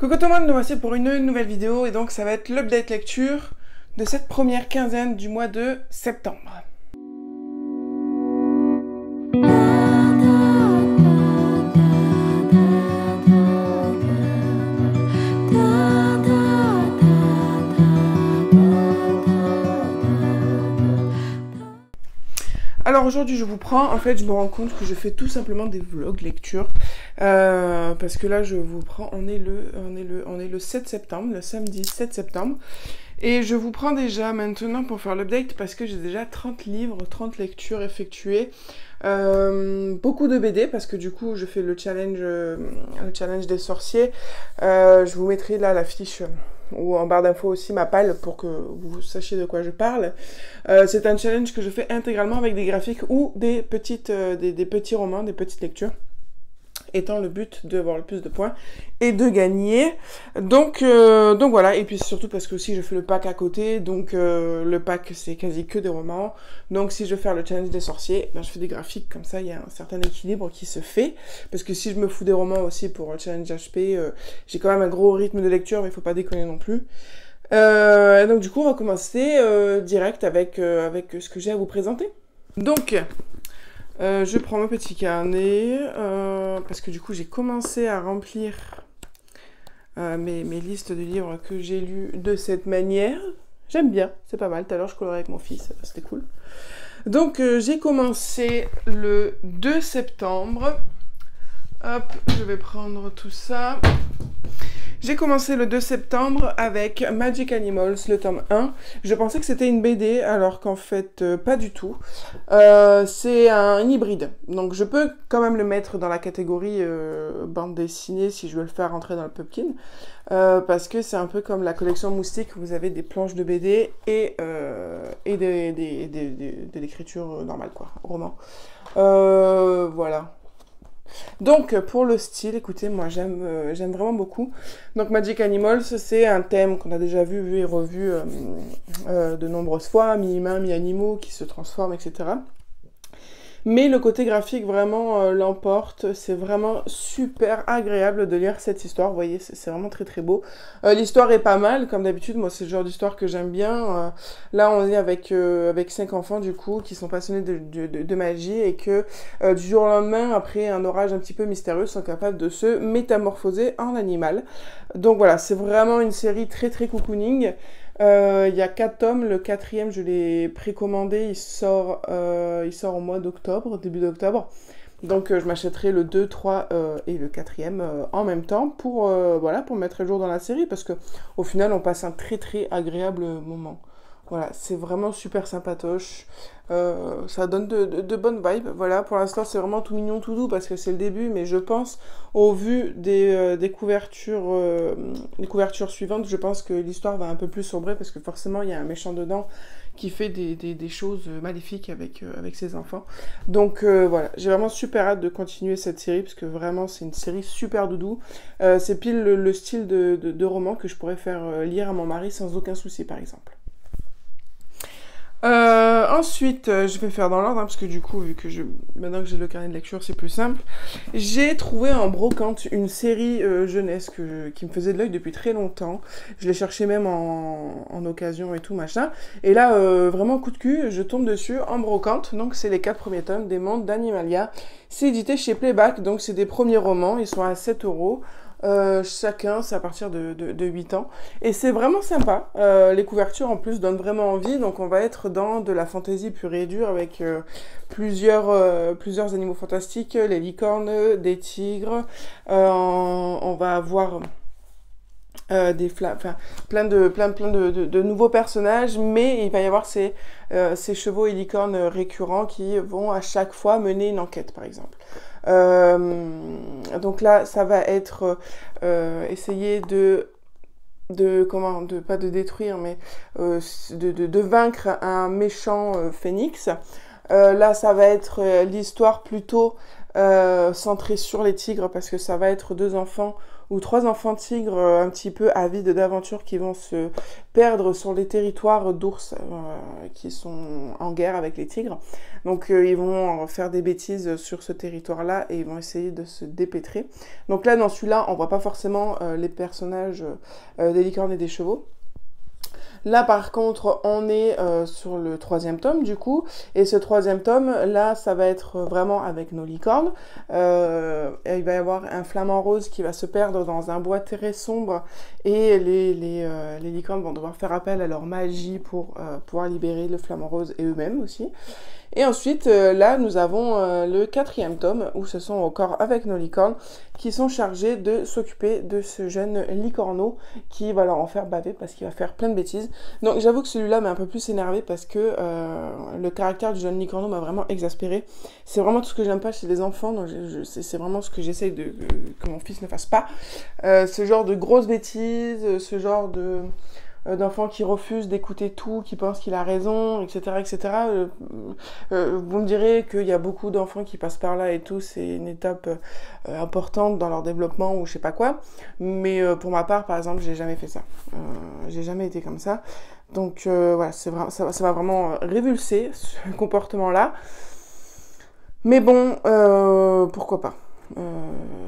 Coucou tout le monde, nous voici pour une nouvelle vidéo et donc ça va être l'update lecture de cette première quinzaine du mois de septembre. Alors aujourd'hui je vous prends, en fait je me rends compte que je fais tout simplement des vlogs lecture parce que là je vous prends, on est le 7 septembre, le samedi 7 septembre et je vous prends déjà maintenant pour faire l'update parce que j'ai déjà 30 livres, 30 lectures effectuées, beaucoup de BD parce que du coup je fais le challenge des sorciers, je vous mettrai là la fiche ou en barre d'infos aussi ma palle pour que vous sachiez de quoi je parle. C'est un challenge que je fais intégralement avec des graphiques ou des petits romans, des petites lectures, étant le but d'avoir le plus de points et de gagner. Donc voilà, et puis surtout parce que aussi je fais le pack à côté, donc le pack c'est quasi que des romans, donc si je veux faire le challenge des sorciers, ben, je fais des graphiques, comme ça il y a un certain équilibre qui se fait, parce que si je me fous des romans aussi pour le challenge HP, j'ai quand même un gros rythme de lecture, mais il faut pas déconner non plus. Donc du coup on va commencer direct avec ce que j'ai à vous présenter. Donc je prends mon petit carnet, parce que du coup j'ai commencé à remplir mes listes de livres que j'ai lus de cette manière. J'aime bien, c'est pas mal. Tout à l'heure je colorais avec mon fils, c'était cool. Donc j'ai commencé le 2 septembre. Hop, je vais prendre tout ça. J'ai commencé le 2 septembre avec Magic Animals, le tome 1. Je pensais que c'était une BD, alors qu'en fait, pas du tout. C'est un hybride. Donc je peux quand même le mettre dans la catégorie bande dessinée si je veux le faire rentrer dans le Pupkin. Parce que c'est un peu comme la collection Moustique, où vous avez des planches de BD et de l'écriture normale, quoi, roman. Voilà. Donc pour le style, écoutez, moi j'aime vraiment beaucoup. Donc Magic Animals, c'est un thème qu'on a déjà vu et revu de nombreuses fois, mi-humains, mi-animaux qui se transforment, etc. Mais le côté graphique vraiment l'emporte, c'est vraiment super agréable de lire cette histoire, vous voyez, c'est vraiment très très beau. L'histoire est pas mal, comme d'habitude, moi c'est le genre d'histoire que j'aime bien. Là on est avec 5 enfants du coup, qui sont passionnés de magie et que du jour au lendemain, après un orage un petit peu mystérieux, sont capables de se métamorphoser en animal. Donc voilà, c'est vraiment une série très très cocooning. Il y a 4 tomes, le 4e je l'ai précommandé, il sort au mois d'octobre, début d'octobre. Donc je m'achèterai le 2, 3 et le 4e en même temps pour mettre le jour dans la série parce que au final on passe un très très agréable moment. Voilà, c'est vraiment super sympatoche, ça donne de bonnes vibes. Voilà, pour l'instant c'est vraiment tout mignon, tout doux parce que c'est le début, mais je pense, au vu des couvertures suivantes, je pense que l'histoire va un peu plus sombrer parce que forcément il y a un méchant dedans qui fait des choses maléfiques avec ses enfants. Donc voilà, j'ai vraiment super hâte de continuer cette série parce que vraiment c'est une série super doudou. C'est pile le style de roman que je pourrais faire lire à mon mari sans aucun souci par exemple. Ensuite, je vais faire dans l'ordre, hein, parce que du coup, maintenant que j'ai le carnet de lecture, c'est plus simple. J'ai trouvé en brocante une série jeunesse qui me faisait de l'œil depuis très longtemps. Je l'ai cherché même en occasion et tout, machin. Et là, vraiment coup de cul, je tombe dessus en brocante. Donc, c'est les 4 premiers tomes des Mondes d'Animalia. C'est édité chez Playback, donc c'est des premiers romans. Ils sont à 7 €. Chacun, c'est à partir de 8 ans. Et c'est vraiment sympa. Les couvertures, en plus, donnent vraiment envie. Donc, on va être dans de la fantaisie pure et dure avec plusieurs animaux fantastiques, les licornes, des tigres. On va avoir plein de nouveaux personnages, mais il va y avoir ces chevaux et licornes récurrents qui vont à chaque fois mener une enquête, par exemple. Donc là, ça va être essayer pas de détruire, mais de vaincre un méchant phénix. Là, ça va être l'histoire plutôt centrée sur les tigres, parce que ça va être 2 enfants ou 3 enfants tigres un petit peu avides d'aventure qui vont se perdre sur les territoires d'ours qui sont en guerre avec les tigres. Donc ils vont faire des bêtises sur ce territoire-là et ils vont essayer de se dépêtrer. Donc là, dans celui-là, on voit pas forcément les personnages des licornes et des chevaux. Là, par contre, on est sur le 3e tome, du coup. Et ce 3e tome, là, ça va être vraiment avec nos licornes. Il va y avoir un flamant rose qui va se perdre dans un bois très sombre. Et les licornes vont devoir faire appel à leur magie pour pouvoir libérer le flamant rose et eux-mêmes aussi. Et ensuite, là, nous avons le 4e tome, où ce sont encore avec nos licornes, qui sont chargés de s'occuper de ce jeune licorneau qui va leur en faire baver parce qu'il va faire plein de bêtises. Donc j'avoue que celui-là m'a un peu plus énervé parce que le caractère du jeune licorneau m'a vraiment exaspéré. C'est vraiment tout ce que j'aime pas chez les enfants, donc c'est vraiment ce que j'essaye que mon fils ne fasse pas. Ce genre de grosses bêtises, ce genre d'enfants qui refusent d'écouter tout, qui pensent qu'il a raison, etc., etc. Vous me direz qu'il y a beaucoup d'enfants qui passent par là et tout, c'est une étape importante dans leur développement ou je sais pas quoi. Mais pour ma part, par exemple, j'ai jamais fait ça. J'ai jamais été comme ça. Donc voilà, ça m'a vraiment révulsé, ce comportement-là. Mais bon, pourquoi pas.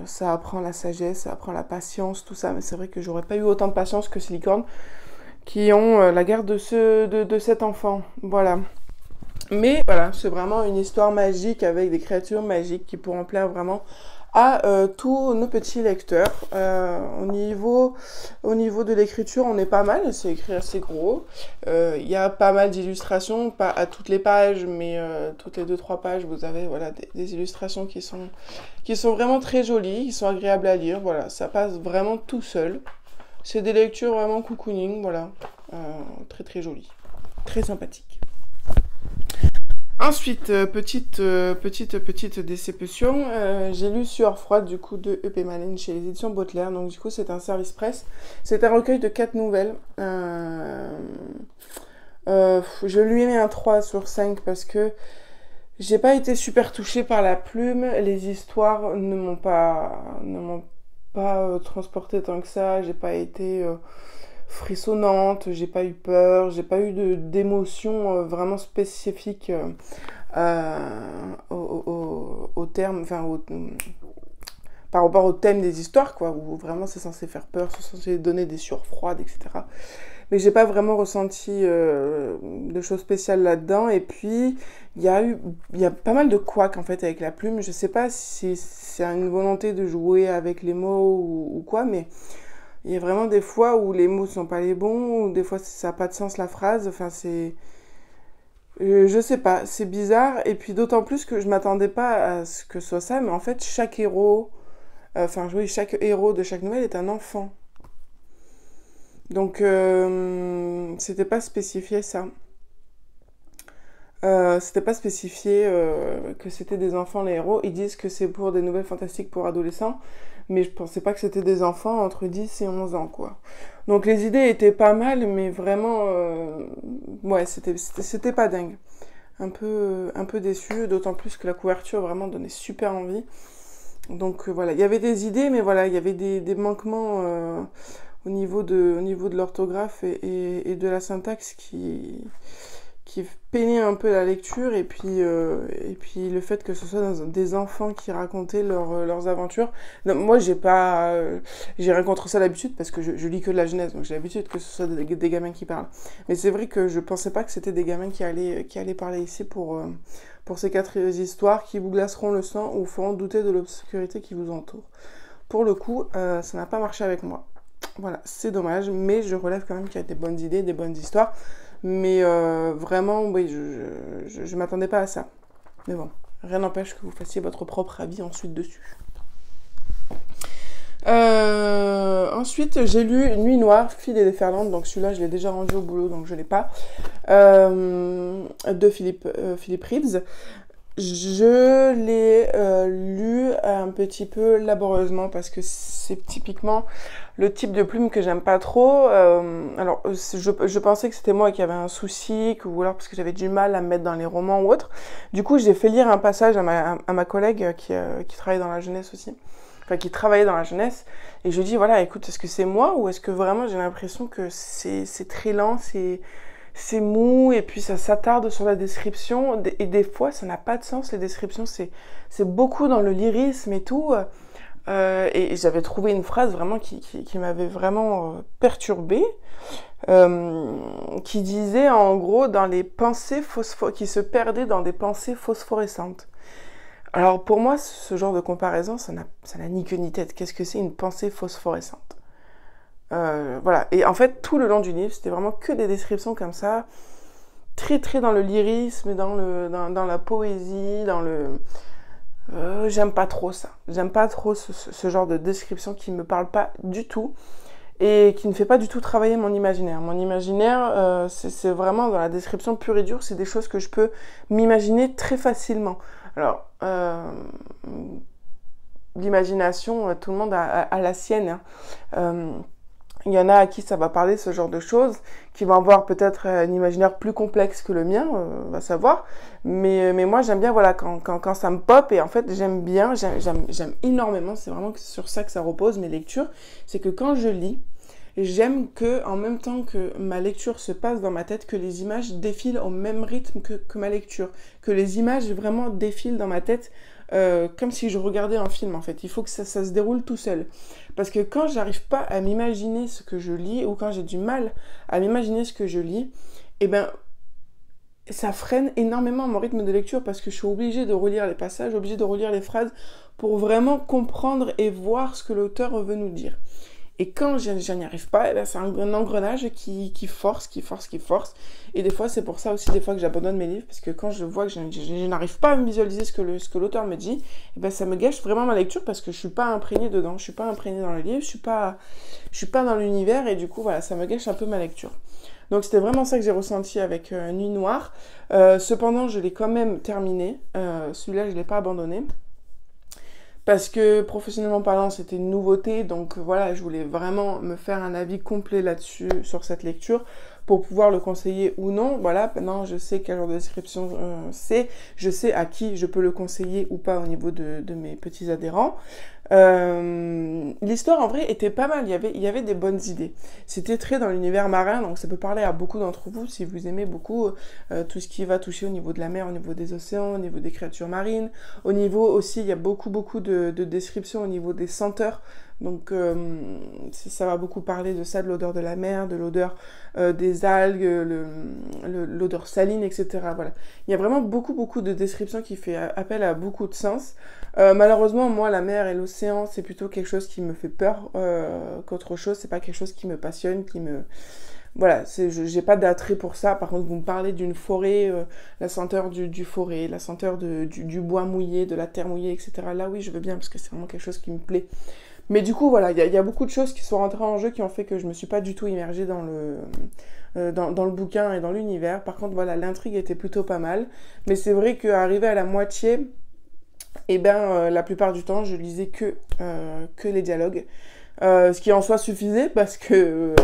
Ça apprend la sagesse, ça apprend la patience, tout ça. Mais c'est vrai que j'aurais pas eu autant de patience que ces licornes qui ont la garde de cet enfant. Voilà. Mais voilà, c'est vraiment une histoire magique avec des créatures magiques qui pourront plaire vraiment à tous nos petits lecteurs. Au niveau de l'écriture, on est pas mal, c'est écrit assez gros. Il y a pas mal d'illustrations, pas à toutes les pages, mais toutes les 2-3 pages, vous avez voilà, des illustrations qui sont vraiment très jolies, qui sont agréables à lire. Voilà, ça passe vraiment tout seul. C'est des lectures vraiment cocooning, voilà. Très très jolies, très sympathiques. Ensuite, petite déception, j'ai lu Sueur froide du coup de E.P. Malen chez les éditions Baudelaire, donc du coup c'est un service presse, c'est un recueil de 4 nouvelles. Je lui ai mis un 3 sur 5 parce que j'ai pas été super touchée par la plume, les histoires ne m'ont pas transportée tant que ça, j'ai pas été frissonnante, j'ai pas eu peur, j'ai pas eu d'émotion vraiment spécifique au terme, enfin par rapport au thème des histoires, quoi, où vraiment c'est censé faire peur, c'est censé donner des sueurs froides, etc. Mais j'ai pas vraiment ressenti de choses spéciales là-dedans. Et puis, il y a pas mal de couacs, en fait, avec la plume. Je sais pas si c'est une volonté de jouer avec les mots ou quoi, mais il y a vraiment des fois où les mots sont pas les bons, ou des fois ça n'a pas de sens la phrase. Enfin, c'est... je sais pas, c'est bizarre. Et puis d'autant plus que je m'attendais pas à ce que ce soit ça, mais en fait, chaque héros de chaque nouvelle est un enfant. Donc, c'était pas spécifié ça. C'était pas spécifié que c'était des enfants les héros. Ils disent que c'est pour des nouvelles fantastiques pour adolescents, mais je pensais pas que c'était des enfants entre 10 et 11 ans, quoi. Donc les idées étaient pas mal, mais vraiment, ouais, c'était pas dingue. Un peu déçue, d'autant plus que la couverture vraiment donnait super envie. Donc voilà, il y avait des idées, mais voilà, il y avait des manquements au niveau de l'orthographe et de la syntaxe qui peinaient un peu la lecture, et puis le fait que ce soit des enfants qui racontaient leurs aventures. Non, moi j'ai rien contre ça d'habitude parce que je lis que de la jeunesse, donc j'ai l'habitude que ce soit des gamins qui parlent. Mais c'est vrai que je pensais pas que c'était des gamins qui allaient parler ici pour ces 4 histoires qui vous glaceront le sang ou feront douter de l'obscurité qui vous entoure. Pour le coup, ça n'a pas marché avec moi. Voilà, c'est dommage, mais je relève quand même qu'il y a des bonnes idées, des bonnes histoires. Mais vraiment, oui, je m'attendais pas à ça. Mais bon, rien n'empêche que vous fassiez votre propre avis ensuite dessus. Ensuite, j'ai lu Nuit Noire, Fille des déferlantes. Donc celui-là, je l'ai déjà rendu au boulot, donc je l'ai pas. De Philippe Reeves. Je l'ai lu un petit peu laborieusement parce que c'est typiquement le type de plume que j'aime pas trop. Alors, je pensais que c'était moi qui avais un souci, ou alors parce que j'avais du mal à me mettre dans les romans ou autre. Du coup, j'ai fait lire un passage à ma collègue qui travaille dans la jeunesse aussi. enfin qui travaillait dans la jeunesse, et je lui dis voilà, écoute, est-ce que c'est moi ou est-ce que vraiment j'ai l'impression que c'est très lent, c'est mou, et puis ça s'attarde sur la description, et des fois ça n'a pas de sens, les descriptions, c'est beaucoup dans le lyrisme et tout. Et j'avais trouvé une phrase vraiment qui m'avait vraiment perturbée, qui disait en gros dans les pensées qui se perdaient dans des pensées phosphorescentes. Alors pour moi, ce genre de comparaison, ça n'a ni queue ni tête. Qu'est-ce que c'est une pensée phosphorescente? Voilà. Et en fait, tout le long du livre, c'était vraiment que des descriptions comme ça, très très dans le lyrisme, dans la poésie, dans le... j'aime pas trop ça. J'aime pas trop ce genre de description qui me parle pas du tout et qui ne fait pas du tout travailler mon imaginaire. Mon imaginaire, c'est vraiment dans la description pure et dure, c'est des choses que je peux m'imaginer très facilement. Alors, l'imagination, tout le monde a la sienne, hein. Il y en a à qui ça va parler, ce genre de choses, qui vont avoir peut-être un imaginaire plus complexe que le mien, on va savoir. Mais moi, j'aime bien, voilà, quand ça me pop, et en fait, j'aime énormément, c'est vraiment sur ça que ça repose, mes lectures, c'est que quand je lis, j'aime que, en même temps que ma lecture se passe dans ma tête, que les images défilent au même rythme que ma lecture, que les images vraiment défilent dans ma tête, comme si je regardais un film en fait. Il faut que ça se déroule tout seul. Parce que quand j'arrive pas à m'imaginer ce que je lis, ou quand j'ai du mal à m'imaginer ce que je lis, eh ben, ça freine énormément mon rythme de lecture parce que je suis obligée de relire les passages, obligée de relire les phrases pour vraiment comprendre et voir ce que l'auteur veut nous dire. Et quand je n'y arrive pas, eh ben c'est un engrenage qui force. Et des fois, c'est pour ça aussi des fois que j'abandonne mes livres, parce que quand je vois que je n'arrive pas à me visualiser ce que l'auteur me dit, eh ben ça me gâche vraiment ma lecture parce que je suis pas imprégnée dedans, je suis pas imprégnée dans le livre, je suis pas dans l'univers, et du coup, voilà, ça me gâche un peu ma lecture. Donc c'était vraiment ça que j'ai ressenti avec Nuit Noire. Cependant, je l'ai quand même terminé. Celui-là, je l'ai pas abandonné. Parce que professionnellement parlant, c'était une nouveauté, donc voilà, je voulais vraiment me faire un avis complet là-dessus, sur cette lecture, pour pouvoir le conseiller ou non. Voilà, maintenant je sais quel genre de description c'est, je sais à qui je peux le conseiller ou pas au niveau de mes petits adhérents. L'histoire en vrai était pas mal, il y avait des bonnes idées. C'était très dans l'univers marin, donc ça peut parler à beaucoup d'entre vous si vous aimez beaucoup tout ce qui va toucher au niveau de la mer, au niveau des océans, au niveau des créatures marines. Au niveau aussi, il y a beaucoup de descriptions au niveau des senteurs. Donc ça va beaucoup parler de ça, de l'odeur de la mer, de l'odeur des algues, l'odeur saline, etc. Voilà. Il y a vraiment beaucoup de descriptions qui fait appel à beaucoup de sens. Malheureusement, moi, la mer et l'océan, c'est plutôt quelque chose qui me fait peur qu'autre chose. C'est pas quelque chose qui me passionne, Voilà, j'ai pas d'attrait pour ça. Par contre, vous me parlez d'une forêt, la senteur du forêt, la senteur du bois mouillé, de la terre mouillée, etc. Là, oui, je veux bien, parce que c'est vraiment quelque chose qui me plaît. Mais du coup, voilà, il y a beaucoup de choses qui sont rentrées en jeu qui ont fait que je me suis pas du tout immergée dans le bouquin et dans l'univers. Par contre, voilà, l'intrigue était plutôt pas mal. Mais c'est vrai qu'arrivé à la moitié, eh ben, la plupart du temps, je lisais que les dialogues. Ce qui en soi suffisait parce que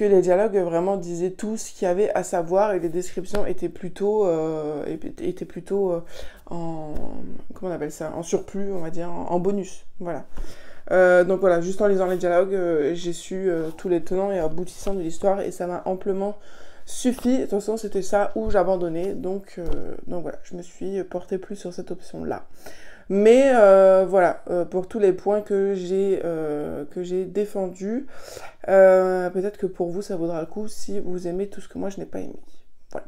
les dialogues vraiment disaient tout ce qu'il y avait à savoir, et les descriptions étaient plutôt en... comment on appelle ça? En surplus, on va dire, en bonus. Voilà. Donc voilà, juste en lisant les dialogues, j'ai su tous les tenants et aboutissants de l'histoire, et ça m'a amplement suffi. De toute façon, c'était ça où j'abandonnais, donc voilà, je me suis portée plus sur cette option-là. Mais voilà, pour tous les points que j'ai défendus, peut-être que pour vous, ça vaudra le coup si vous aimez tout ce que moi, je n'ai pas aimé. Voilà.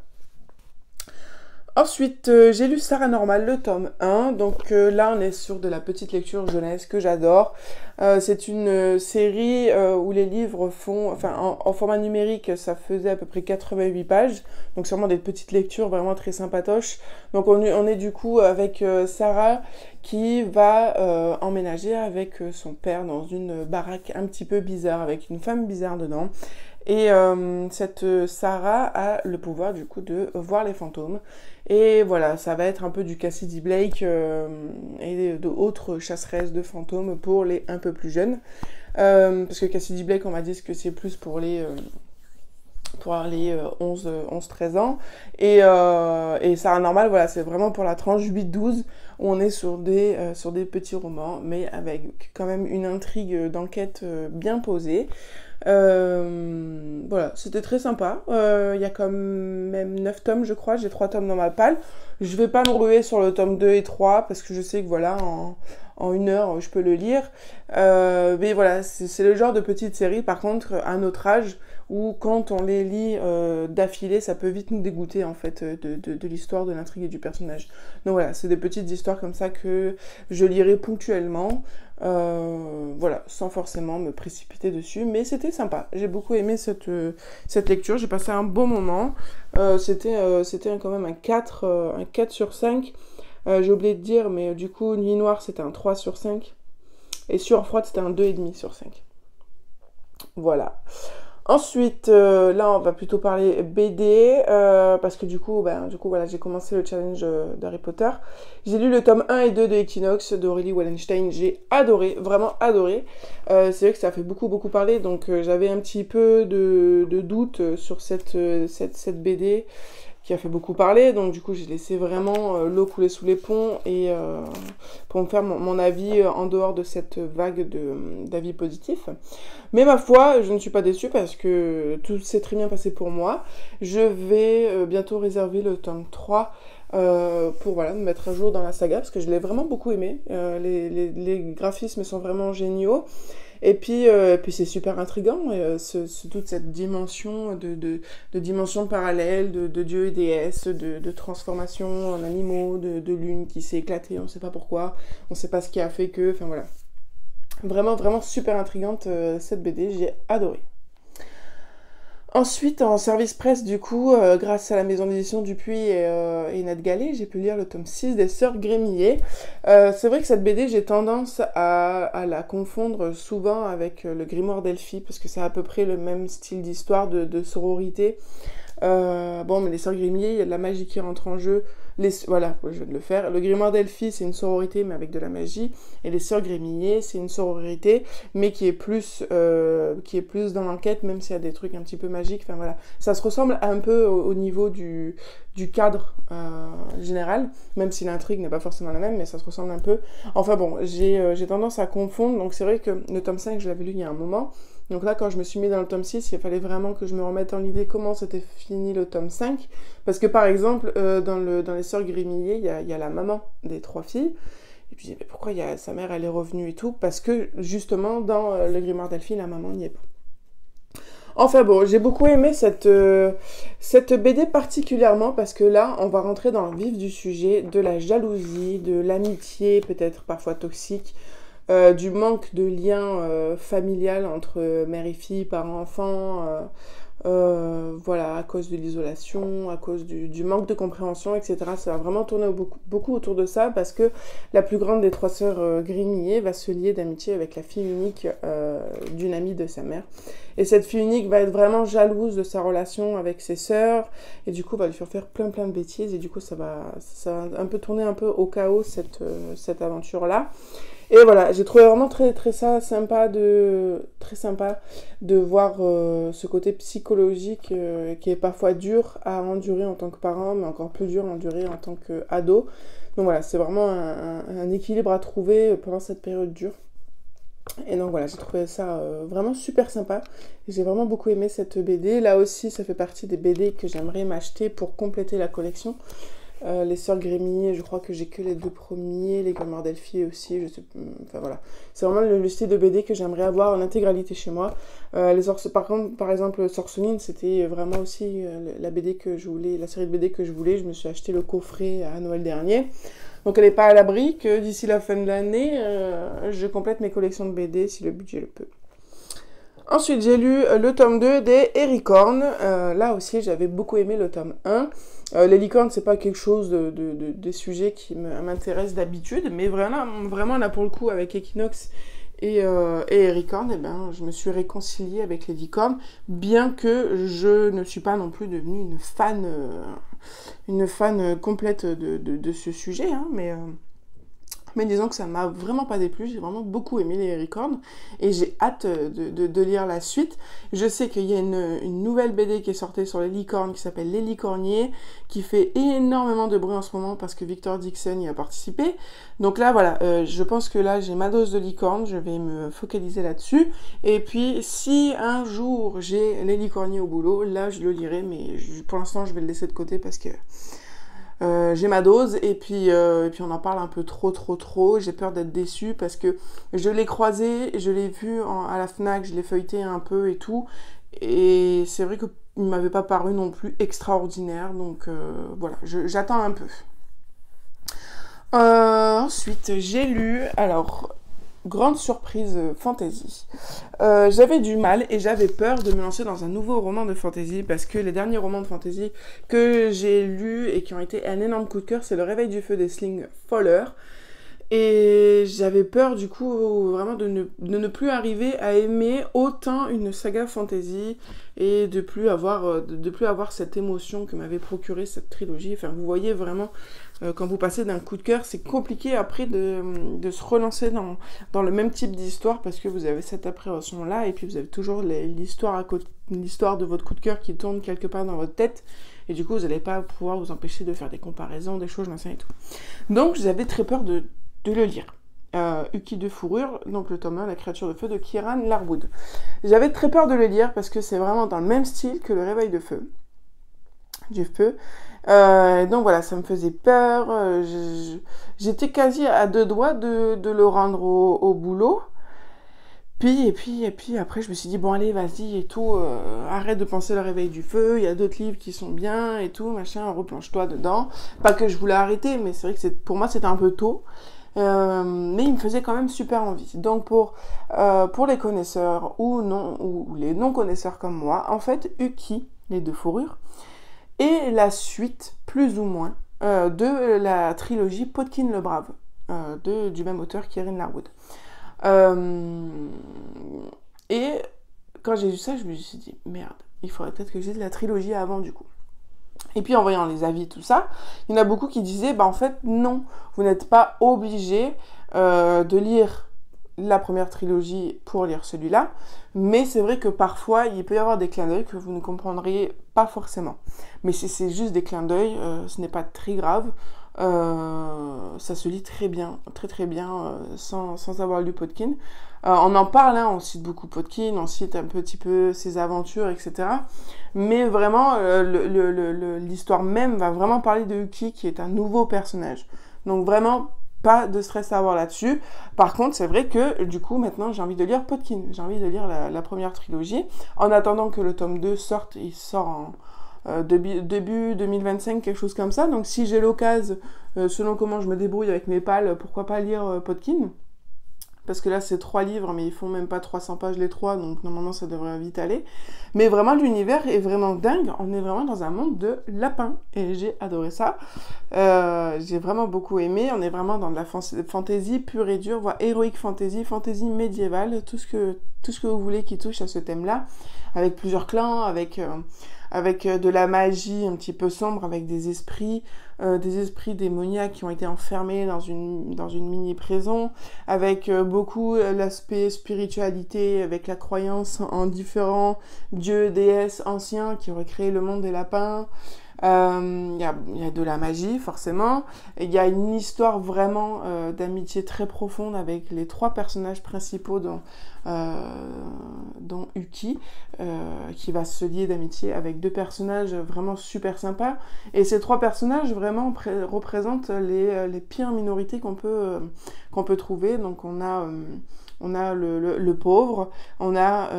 Ensuite, j'ai lu Sarah Normal, le tome 1. Donc là, on est sur de la petite lecture jeunesse que j'adore. C'est une série où les livres font... Enfin, en format numérique, ça faisait à peu près 88 pages. Donc sûrement des petites lectures vraiment très sympatoches. Donc on est du coup avec Sarah qui va emménager avec son père dans une baraque un petit peu bizarre, avec une femme bizarre dedans. Et cette Sarah a le pouvoir du coup de voir les fantômes. Et voilà, ça va être un peu du Cassidy Blake et d'autres chasseresses de fantômes pour les un peu plus jeunes. Parce que Cassidy Blake, on m'a dit que c'est plus pour les pour les 11-13 ans. Et Sarah Normal, voilà, c'est vraiment pour la tranche 8-12, où on est sur des petits romans, mais avec quand même une intrigue d'enquête bien posée. Voilà, c'était très sympa. Il y a quand même 9 tomes, je crois. J'ai 3 tomes dans ma palle. Je vais pas me ruer sur le tome 2 et 3 parce que je sais que voilà, en 1 heure, je peux le lire. Mais voilà, c'est le genre de petite série, par contre, à notre âge, où quand on les lit d'affilée, ça peut vite nous dégoûter, en fait, de l'histoire, de l'intrigue et du personnage. Donc voilà, c'est des petites histoires comme ça que je lirai ponctuellement. Voilà, sans forcément me précipiter dessus, mais c'était sympa. J'ai beaucoup aimé cette lecture, j'ai passé un bon moment. C'était quand même un 4 sur 5. J'ai oublié de dire, mais du coup, Nuit Noire, c'était un 3 sur 5. Et Sueur Froide, c'était un 2,5 sur 5. Voilà. Ensuite, là, on va plutôt parler BD, parce que du coup, voilà, j'ai commencé le challenge d'Harry Potter. J'ai lu le tome 1 et 2 de Equinox d'Aurélie Wallenstein. J'ai adoré, vraiment adoré. C'est vrai que ça a fait beaucoup parler, donc j'avais un petit peu de doute sur cette BD qui a fait beaucoup parler, donc du coup j'ai laissé vraiment l'eau couler sous les ponts et pour me faire mon avis en dehors de cette vague d'avis positifs. Mais ma foi, je ne suis pas déçue parce que tout s'est très bien passé pour moi. Je vais bientôt réserver le tome 3 pour voilà, me mettre à jour dans la saga parce que je l'ai vraiment beaucoup aimé. Les graphismes sont vraiment géniaux. Et puis c'est super intriguant, toute cette dimension de dimensions parallèles, de dieux et déesses, de transformation en animaux, de lune qui s'est éclatée, on ne sait pas pourquoi, on ne sait pas ce qui a fait que, enfin voilà. Vraiment, vraiment super intrigante cette BD, j'ai adoré. Ensuite, en service presse, du coup, grâce à la maison d'édition Dupuis et Nat Gallet, j'ai pu lire le tome 6 des Sœurs Grémillet. C'est vrai que cette BD, j'ai tendance à la confondre souvent avec le Grimoire d'Elphie, parce que c'est à peu près le même style d'histoire de sororité. Bon, mais les Sœurs Grémillet, il y a de la magie qui rentre en jeu. Voilà, je viens de le faire. Le Grimoire d'Elphie, c'est une sororité, mais avec de la magie. Et les Sœurs Grémillet, c'est une sororité, mais qui est plus dans l'enquête, même s'il y a des trucs un petit peu magiques. Enfin voilà, ça se ressemble un peu au niveau du cadre général, même si l'intrigue n'est pas forcément la même, mais ça se ressemble un peu. Enfin bon, j'ai tendance à confondre. Donc c'est vrai que le tome 5, je l'avais lu il y a un moment. Donc là, quand je me suis mis dans le tome 6, il fallait vraiment que je me remette en idée comment c'était fini le tome 5. Parce que par exemple, dans les Sœurs Grémillet, il y a la maman des 3 filles. Et puis je dis, mais pourquoi sa mère, elle est revenue et tout? Parce que justement, dans le Grimoire d'Elphie, la maman n'y est pas. Enfin bon, j'ai beaucoup aimé cette BD particulièrement parce que là, on va rentrer dans le vif du sujet, de la jalousie, de l'amitié, peut-être parfois toxique, du manque de lien familial entre mère et fille, parents-enfants, voilà, à cause de l'isolation, à cause du manque de compréhension, etc. Ça va vraiment tourner beaucoup autour de ça parce que la plus grande des 3 sœurs Grémillet va se lier d'amitié avec la fille unique d'une amie de sa mère. Et cette fille unique va être vraiment jalouse de sa relation avec ses sœurs et du coup va lui faire plein de bêtises et du coup ça va un peu tourner un peu au chaos cette aventure-là. Et voilà, j'ai trouvé vraiment très ça sympa de voir ce côté psychologique qui est parfois dur à endurer en tant que parent, mais encore plus dur à endurer en tant qu'ado. Donc voilà, c'est vraiment un équilibre à trouver pendant cette période dure. Et donc voilà, j'ai trouvé ça vraiment super sympa. J'ai vraiment beaucoup aimé cette BD. Là aussi, ça fait partie des BD que j'aimerais m'acheter pour compléter la collection. Les Sœurs Grémillet, je crois que j'ai que les 2 premiers, les Grimoires d'Elphie aussi, je sais, enfin voilà. C'est vraiment le style de BD que j'aimerais avoir en intégralité chez moi. Par contre, par exemple, Sorceline, c'était vraiment aussi la BD que je voulais, la série de BD que je voulais. Je me suis acheté le coffret à Noël dernier. Donc elle n'est pas à l'abri que d'ici la fin de l'année, je complète mes collections de BD si le budget le peut. Ensuite, j'ai lu le tome 2 des Héricornes. Là aussi, j'avais beaucoup aimé le tome 1. Les licornes, c'est pas quelque chose des sujets qui m'intéressent d'habitude, mais vraiment là pour le coup, avec Equinox et Héricornes, eh ben, je me suis réconciliée avec les licornes, bien que je ne suis pas non plus devenue une fan complète de ce sujet, hein, mais Mais disons que ça m'a vraiment pas déplu, j'ai vraiment beaucoup aimé les licornes et j'ai hâte de lire la suite. Je sais qu'il y a une nouvelle BD qui est sortie sur les licornes qui s'appelle Les Licorniers, qui fait énormément de bruit en ce moment parce que Victor Dixon y a participé. Donc là voilà, je pense que là j'ai ma dose de licorne, je vais me focaliser là-dessus. Et puis si un jour j'ai les licorniers au boulot, là je le lirai, mais pour l'instant je vais le laisser de côté parce que j'ai ma dose et puis on en parle un peu trop. J'ai peur d'être déçue parce que je l'ai croisé, je l'ai vu à la Fnac, je l'ai feuilleté un peu et tout. Et c'est vrai qu'il ne m'avait pas paru non plus extraordinaire. Donc voilà, j'attends un peu. Ensuite, j'ai lu... Alors, grande surprise fantasy. J'avais du mal et j'avais peur de me lancer dans un nouveau roman de fantasy parce que les derniers romans de fantasy que j'ai lus et qui ont été un énorme coup de cœur, c'est Le Réveil du Feu d'Aisling Fowler. Et j'avais peur du coup vraiment de ne plus arriver à aimer autant une saga fantasy et de plus avoir cette émotion que m'avait procuré cette trilogie. Enfin, vous voyez vraiment, quand vous passez d'un coup de cœur, c'est compliqué après de se relancer dans le même type d'histoire parce que vous avez cette appréhension-là et puis vous avez toujours l'histoire de votre coup de cœur qui tourne quelque part dans votre tête. Et du coup, vous n'allez pas pouvoir vous empêcher de faire des comparaisons, des choses, machin et tout. Donc, j'avais très peur de le lire. Uki de fourrure, donc le tome 1, La créature de feu de Kieran Larwood. J'avais très peur de le lire parce que c'est vraiment dans le même style que Le Réveil du Feu. Donc voilà, ça me faisait peur. J'étais quasi à deux doigts de le rendre au boulot. Et puis après, je me suis dit, bon allez, vas-y et tout, arrête de penser Le Réveil du Feu, il y a d'autres livres qui sont bien et tout, machin, replonge-toi dedans. Pas que je voulais arrêter, mais c'est vrai que pour moi c'était un peu tôt. Mais il me faisait quand même super envie. Donc pour les connaisseurs ou les non-connaisseurs comme moi, en fait, Uki, les deux fourrures, est la suite, plus ou moins, de la trilogie Podkin le Brave, du même auteur Kieran Larwood. Et quand j'ai vu ça, je me suis dit, merde, il faudrait peut-être que je lise la trilogie avant du coup. Et puis en voyant les avis, tout ça, il y en a beaucoup qui disaient, bah en fait non, vous n'êtes pas obligé de lire la première trilogie pour lire celui-là, mais c'est vrai que parfois il peut y avoir des clins d'œil que vous ne comprendriez pas forcément. Mais si c'est juste des clins d'œil, ce n'est pas très grave, ça se lit très bien, très bien, sans avoir lu Podkin. On en parle, hein, on cite beaucoup Podkin, on cite un petit peu ses aventures, etc. Mais vraiment, l'histoire même va vraiment parler de Uki, qui est un nouveau personnage. Donc vraiment, pas de stress à avoir là-dessus. Par contre, c'est vrai que, du coup, maintenant, j'ai envie de lire Podkin. J'ai envie de lire la première trilogie. En attendant que le tome 2 sorte, il sort en début 2025, quelque chose comme ça. Donc si j'ai l'occasion, selon comment je me débrouille avec mes pales, pourquoi pas lire Podkin. Parce que là, c'est 3 livres, mais ils font même pas 300 pages les 3, donc normalement, ça devrait vite aller. Mais vraiment, l'univers est vraiment dingue. On est vraiment dans un monde de lapins, et j'ai adoré ça. J'ai vraiment beaucoup aimé. On est vraiment dans de la fantasy pure et dure, voire héroïque fantasy, fantasy médiévale, tout ce que vous voulez qui touche à ce thème-là, avec plusieurs clans, avec de la magie un petit peu sombre, avec des esprits démoniaques qui ont été enfermés dans une mini-prison, avec beaucoup l'aspect spiritualité, avec la croyance en différents dieux, déesses anciens qui auraient créé le monde des lapins. Il y a de la magie, forcément. Il y a une histoire vraiment d'amitié très profonde avec les 3 personnages principaux dont Uki, qui va se lier d'amitié avec 2 personnages vraiment super sympas. Et ces 3 personnages vraiment représentent les pires minorités qu'on peut trouver. Donc on a le pauvre, on a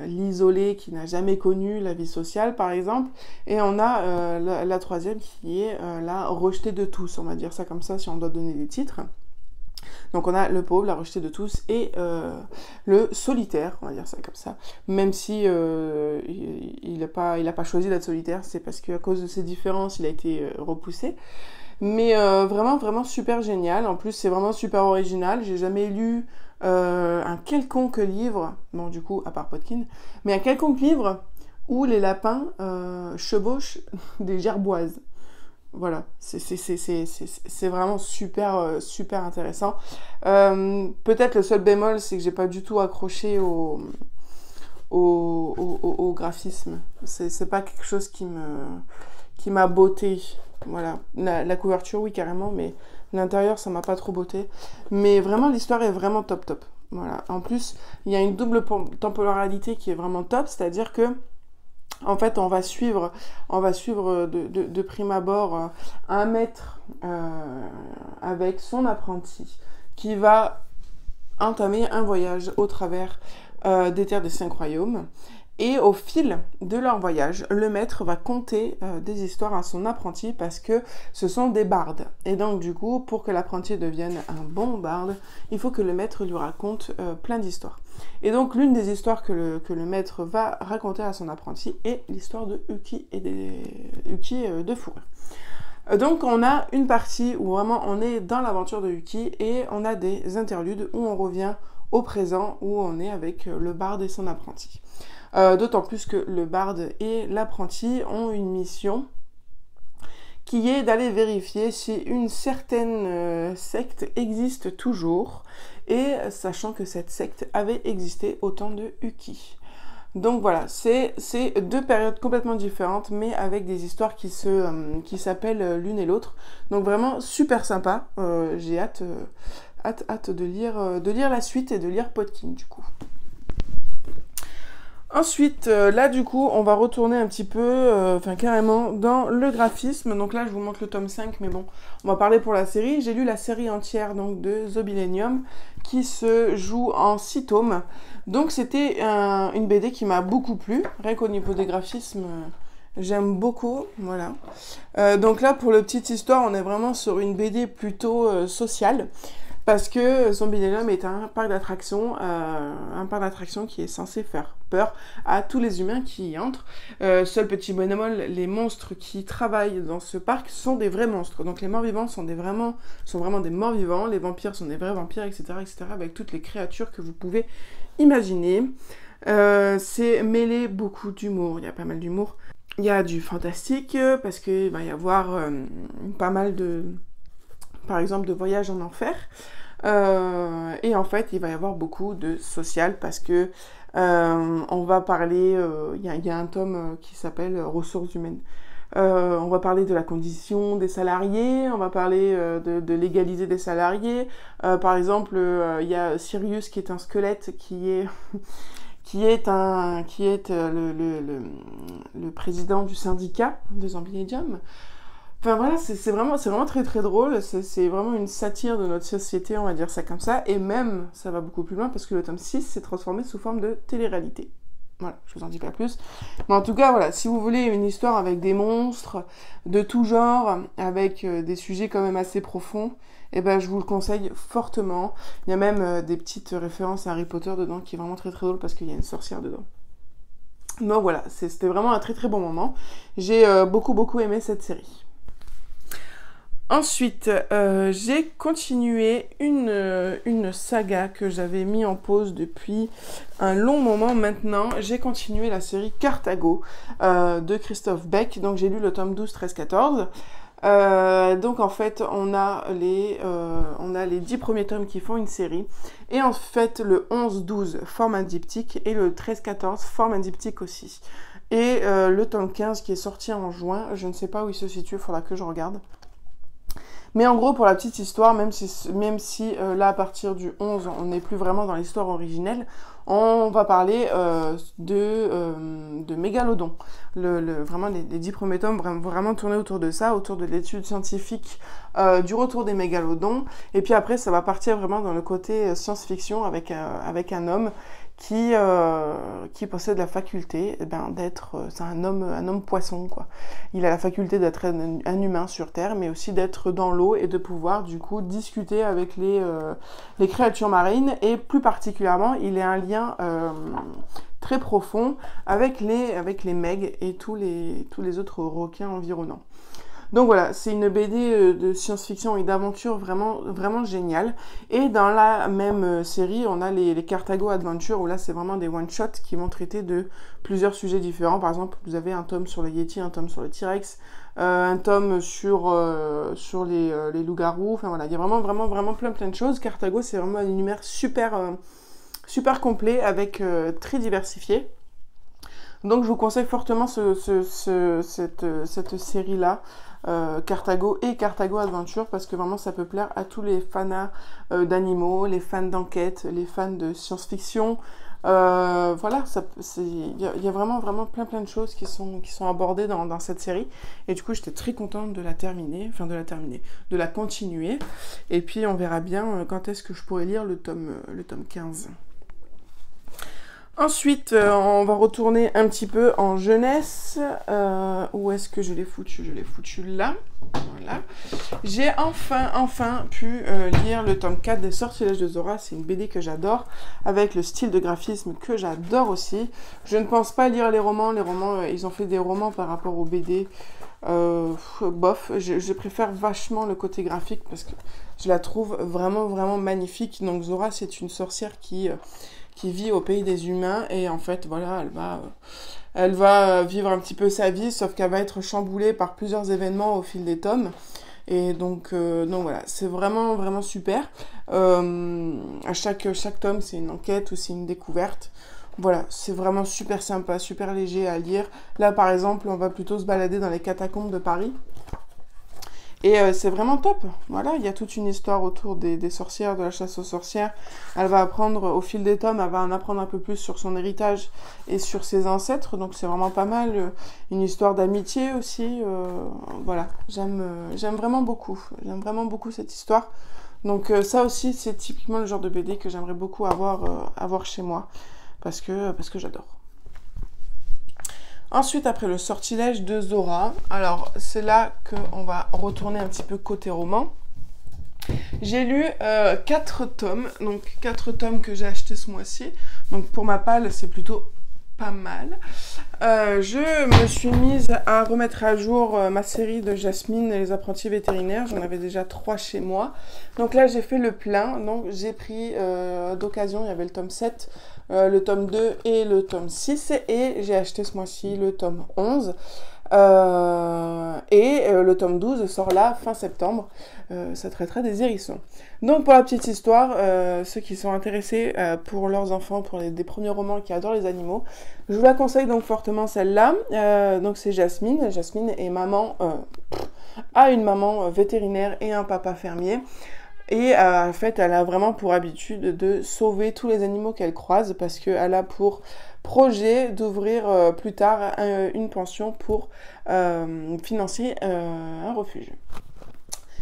l'isolé qui n'a jamais connu la vie sociale, par exemple, et on a la troisième qui est la rejetée de tous, on va dire ça comme ça si on doit donner des titres. Donc on a le pauvre, la rejetée de tous, et le solitaire, on va dire ça comme ça. Même si il a pas choisi d'être solitaire, c'est parce qu'à cause de ses différences, il a été repoussé. Mais vraiment, vraiment super génial. En plus, c'est vraiment super original. J'ai jamais lu un quelconque livre, bon du coup, à part Podkin, mais un quelconque livre où les lapins chevauchent des gerboises. Voilà, c'est vraiment super, super intéressant. Peut-être le seul bémol, c'est que j'ai pas du tout accroché au graphisme. C'est pas quelque chose qui m'a botté. Voilà, la couverture, oui, carrément, mais l'intérieur, ça m'a pas trop botté. Mais vraiment, l'histoire est vraiment top, top. Voilà. En plus, il y a une double temporalité qui est vraiment top, c'est-à-dire que en fait, on va suivre de prime abord un maître avec son apprenti qui va entamer un voyage au travers des terres des 5 royaumes. Et au fil de leur voyage, le maître va conter des histoires à son apprenti parce que ce sont des bardes. Et donc du coup, pour que l'apprenti devienne un bon barde, il faut que le maître lui raconte plein d'histoires. Et donc l'une des histoires que le maître va raconter à son apprenti est l'histoire de Uki et Uki de fourrure. Donc on a une partie où vraiment on est dans l'aventure de Uki et on a des interludes où on revient au présent, où on est avec le barde et son apprenti. D'autant plus que le barde et l'apprenti ont une mission qui est d'aller vérifier si une certaine secte existe toujours, et sachant que cette secte avait existé au temps de Uki. Donc voilà, c'est deux périodes complètement différentes, mais avec des histoires qui s'appellent l'une et l'autre. Donc vraiment super sympa. J'ai hâte de lire la suite et de lire Podkin du coup. Ensuite, là du coup, on va retourner un petit peu, carrément, dans le graphisme. Donc là, je vous montre le tome 5, mais bon, on va parler pour la série. J'ai lu la série entière donc, de The Millennium, qui se joue en 6 tomes. Donc c'était une BD qui m'a beaucoup plu, rien qu'au niveau des graphismes, j'aime beaucoup, voilà. Donc là, pour la petite histoire, on est vraiment sur une BD plutôt sociale. Parce que Zombie Millennium est un parc d'attractions qui est censé faire peur à tous les humains qui y entrent. Seul petit bémol, les monstres qui travaillent dans ce parc sont des vrais monstres. Donc les morts-vivants sont vraiment des morts-vivants, les vampires sont des vrais vampires, etc., avec toutes les créatures que vous pouvez imaginer. C'est mêlé beaucoup d'humour, il y a pas mal d'humour. Il y a du fantastique, parce qu'il va y avoir pas mal par exemple, de voyages en enfer. Et en fait, il va y avoir beaucoup de social parce que on va parler, il y a un tome qui s'appelle Ressources humaines. On va parler de la condition des salariés, on va parler de l'égalité des salariés. Par exemple, il y a Sirius qui est un squelette qui est le président du syndicat de Zombie Medium. Enfin voilà, c'est vraiment très très drôle, c'est vraiment une satire de notre société, on va dire ça comme ça, et même, ça va beaucoup plus loin, parce que le tome 6 s'est transformé sous forme de télé-réalité. Voilà, je vous en dis pas plus. Mais en tout cas, voilà, si vous voulez une histoire avec des monstres de tout genre, avec des sujets quand même assez profonds, eh ben je vous le conseille fortement. Il y a même des petites références à Harry Potter dedans, qui est vraiment très très drôle, parce qu'il y a une sorcière dedans. Donc voilà, c'était vraiment un très très bon moment. J'ai beaucoup aimé cette série. Ensuite, j'ai continué une saga que j'avais mis en pause depuis un long moment maintenant. J'ai continué la série Carthago de Christophe Beck. Donc j'ai lu le tome 12, 13, 14. Donc en fait, on a les 10 premiers tomes qui font une série. Et en fait, le 11, 12 forme un diptyque et le 13, 14 forme un diptyque aussi. Et le tome 15 qui est sorti en juin, je ne sais pas où il se situe, il faudra que je regarde. Mais en gros, pour la petite histoire, même si là, à partir du 11, on n'est plus vraiment dans l'histoire originelle, on va parler de Mégalodon. Vraiment, les 10 premiers tomes vraiment tournés autour de ça, autour de l'étude scientifique du retour des mégalodons. Et puis après, ça va partir vraiment dans le côté science-fiction avec un homme qui possède la faculté d'être, c'est un homme poisson quoi. Il a la faculté d'être un humain sur Terre, mais aussi d'être dans l'eau et de pouvoir du coup discuter avec les créatures marines, et plus particulièrement, il a un lien très profond avec les megs et tous les autres requins environnants. Donc voilà, c'est une BD de science-fiction et d'aventure vraiment, vraiment géniale. Et dans la même série, on a les Cartago Adventure, où là c'est vraiment des one-shots qui vont traiter de plusieurs sujets différents. Par exemple, vous avez un tome sur le Yeti, un tome sur le T-Rex, un tome sur les loups-garous. Enfin voilà, il y a vraiment, vraiment, vraiment plein de choses. Cartago, c'est vraiment un univers super complet, avec très diversifié. Donc je vous conseille fortement cette série-là, Cartago et Cartago Adventure, parce que vraiment ça peut plaire à tous les fans d'animaux, les fans d'enquête, les fans de science-fiction. Voilà, il y a vraiment plein de choses qui sont abordées dans cette série. Et du coup j'étais très contente de la terminer, de la continuer. Et puis on verra bien quand est-ce que je pourrai lire le tome 15. Ensuite, on va retourner un petit peu en jeunesse. Où est-ce que je l'ai foutu? Je l'ai foutu là. Voilà. J'ai enfin pu lire le tome 4 des Sortilèges de Zora. C'est une BD que j'adore, avec le style de graphisme que j'adore aussi. Je ne pense pas lire les romans. Les romans, ils ont fait des romans par rapport aux BD. Bof, je préfère vachement le côté graphique parce que je la trouve vraiment magnifique. Donc Zora, c'est une sorcière qui vit au pays des humains, et en fait voilà, elle va vivre un petit peu sa vie, sauf qu'elle va être chamboulée par plusieurs événements au fil des tomes. Et donc voilà, c'est vraiment super. À chaque tome, c'est une enquête ou c'est une découverte. Voilà, c'est vraiment super sympa, super léger à lire. Là par exemple, on va plutôt se balader dans les catacombes de Paris. Et c'est vraiment top. Voilà, il y a toute une histoire autour des sorcières, de la chasse aux sorcières. Elle va apprendre, au fil des tomes, elle va en apprendre un peu plus sur son héritage et sur ses ancêtres. Donc c'est vraiment pas mal. Une histoire d'amitié aussi. Voilà, j'aime vraiment beaucoup. J'aime vraiment beaucoup cette histoire. Donc ça aussi, c'est typiquement le genre de BD que j'aimerais beaucoup avoir chez moi. Parce que j'adore. Ensuite, après le Sortilège de Zora, alors c'est là qu'on va retourner un petit peu côté roman. J'ai lu 4 tomes, donc 4 tomes que j'ai achetés ce mois-ci. Donc pour ma palle, c'est plutôt pas mal. Je me suis mise à remettre à jour ma série de Jasmine et les apprentis vétérinaires. J'en avais déjà 3 chez moi. Donc là, j'ai fait le plein. Donc j'ai pris d'occasion, il y avait le tome 7, le tome 2 et le tome 6. Et j'ai acheté ce mois-ci le tome 11. Le tome 12 sort là, fin septembre. Ça traitera des hérissons. Donc pour la petite histoire, ceux qui sont intéressés pour leurs enfants, pour des premiers romans, qui adorent les animaux, je vous la conseille donc fortement celle-là. Donc c'est Jasmine. Jasmine est maman, a une maman vétérinaire et un papa fermier. Et en fait, elle a vraiment pour habitude de sauver tous les animaux qu'elle croise, parce qu'elle a pour projet d'ouvrir plus tard une pension pour financer un refuge.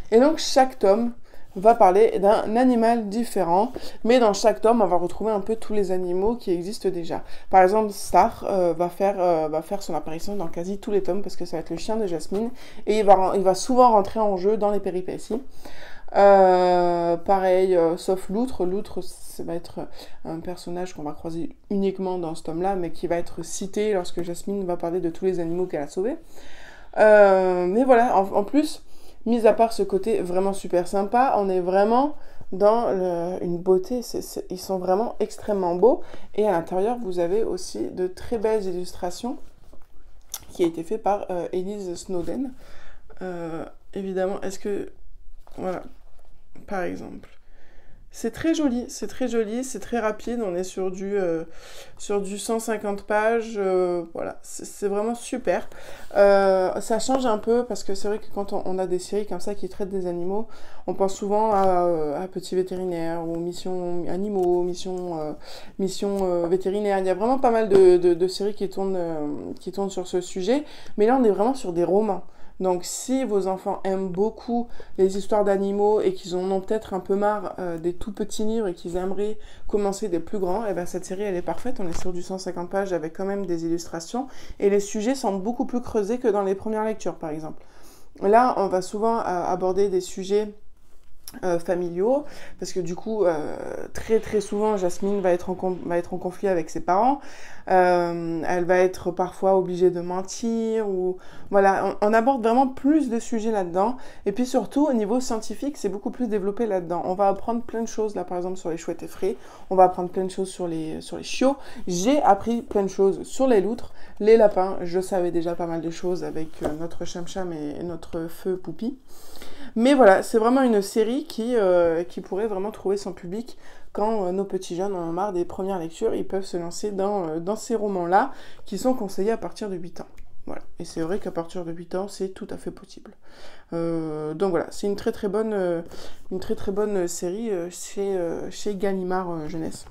Et donc chaque tome va parler d'un animal différent, mais dans chaque tome, on va retrouver un peu tous les animaux qui existent déjà. Par exemple, Star va faire son apparition dans quasi tous les tomes, parce que ça va être le chien de Jasmine, et il va souvent rentrer en jeu dans les péripéties. Pareil, sauf Loutre. Loutre, ça va être un personnage qu'on va croiser uniquement dans ce tome-là, mais qui va être cité lorsque Jasmine va parler de tous les animaux qu'elle a sauvés. Mais voilà, en plus, mis à part ce côté vraiment super sympa, on est vraiment dans une beauté. Ils sont vraiment extrêmement beaux. Et à l'intérieur, vous avez aussi de très belles illustrations qui a été fait par Elise Snowden. Évidemment, est-ce que... Voilà, par exemple. C'est très joli, c'est très rapide, on est sur du 150 pages, voilà, c'est vraiment super. Ça change un peu, parce que c'est vrai que quand on a des séries comme ça qui traitent des animaux, on pense souvent à Petit Vétérinaire, ou Mission Animaux, Mission Vétérinaire. Il y a vraiment pas mal de séries qui tournent sur ce sujet, mais là on est vraiment sur des romans. Donc si vos enfants aiment beaucoup les histoires d'animaux et qu'ils en ont peut-être un peu marre des tout petits livres et qu'ils aimeraient commencer des plus grands, et ben cette série elle est parfaite. On est sur du 150 pages avec quand même des illustrations, et les sujets sont beaucoup plus creusés que dans les premières lectures par exemple. Là on va souvent aborder des sujets familiaux, parce que du coup, très très souvent, Jasmine va être en conflit avec ses parents, elle va être parfois obligée de mentir, ou voilà, on aborde vraiment plus de sujets là-dedans, et puis surtout, au niveau scientifique, c'est beaucoup plus développé là-dedans. On va apprendre plein de choses, là par exemple sur les chouettes effraies, on va apprendre plein de choses sur les chiots, j'ai appris plein de choses sur les loutres, les lapins, je savais déjà pas mal de choses avec notre Cham-Cham et notre feu Poupi. Mais voilà, c'est vraiment une série qui pourrait vraiment trouver son public quand nos petits jeunes en ont marre des premières lectures. Ils peuvent se lancer dans ces romans-là qui sont conseillés à partir de 8 ans. Voilà. Et c'est vrai qu'à partir de 8 ans, c'est tout à fait possible. Donc voilà, c'est une très très bonne série chez Gallimard Jeunesse.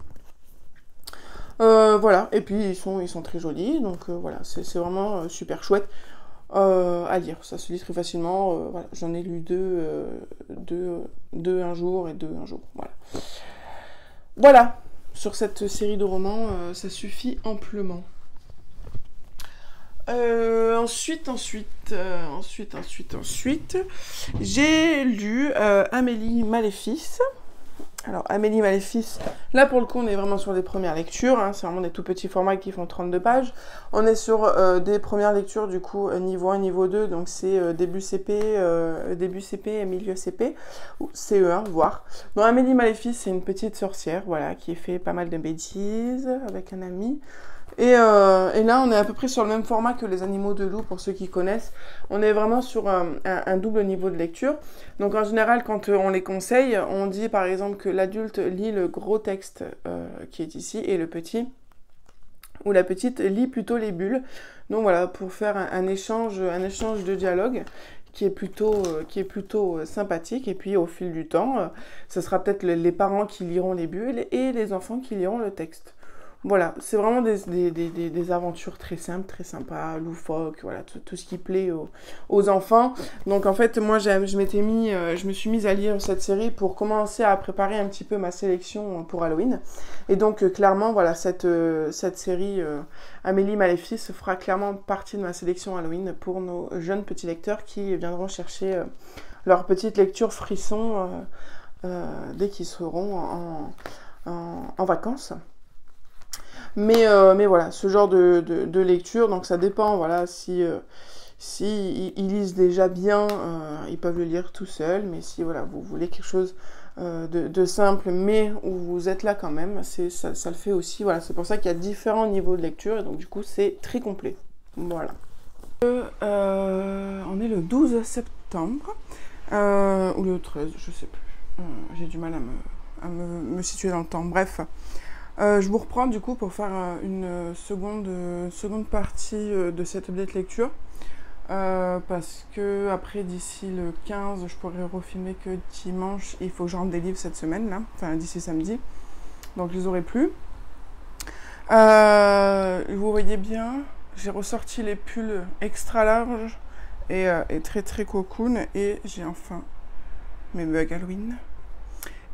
Voilà, et puis ils sont très jolis, donc voilà, c'est vraiment super chouette. À lire, ça se lit très facilement. Voilà. J'en ai lu deux un jour et deux un jour. Voilà. Voilà, sur cette série de romans, ça suffit amplement. Ensuite, j'ai lu Amélie Maléfice. Alors, Amélie Maléfice, là pour le coup, on est vraiment sur des premières lectures, hein, c'est vraiment des tout petits formats qui font 32 pages. On est sur des premières lectures, du coup, niveau 1, niveau 2, donc c'est début CP et milieu CP, ou CE1, voire. Donc, Amélie Maléfice, c'est une petite sorcière, voilà, qui fait pas mal de bêtises avec un ami. Et là, on est à peu près sur le même format que Les Animaux de loup, pour ceux qui connaissent. On est vraiment sur un double niveau de lecture. Donc en général, quand on les conseille, on dit par exemple que l'adulte lit le gros texte qui est ici, et le petit ou la petite lit plutôt les bulles. Donc voilà, pour faire un échange de dialogue qui est plutôt sympathique. Et puis au fil du temps, ce sera peut-être les parents qui liront les bulles et les enfants qui liront le texte. Voilà, c'est vraiment des aventures très simples, très sympas, loufoques, voilà, tout ce qui plaît aux enfants. Donc en fait, moi, je me suis mise à lire cette série pour commencer à préparer un petit peu ma sélection pour Halloween. Et donc clairement, voilà, cette série Amélie Maléfice fera clairement partie de ma sélection Halloween pour nos jeunes petits lecteurs qui viendront chercher leur petite lecture frisson dès qu'ils seront en vacances. Mais voilà, ce genre de lecture, donc ça dépend, voilà, si ils lisent déjà bien, ils peuvent le lire tout seuls, mais si voilà, vous voulez quelque chose de simple, mais où vous êtes là quand même, ça le fait aussi, voilà, c'est pour ça qu'il y a différents niveaux de lecture, et donc du coup c'est très complet, voilà. On est le 12 septembre, ou le 13, je sais plus, j'ai du mal à me situer dans le temps, bref. Je vous reprends du coup pour faire une seconde partie de cette update lecture, parce que après d'ici le 15 je pourrais refilmer que dimanche, il faut que je rentre des livres cette semaine là, enfin d'ici samedi, donc je les aurai plus. Vous voyez bien, j'ai ressorti les pulls extra larges et très très cocoon, et j'ai enfin mes mugs Halloween,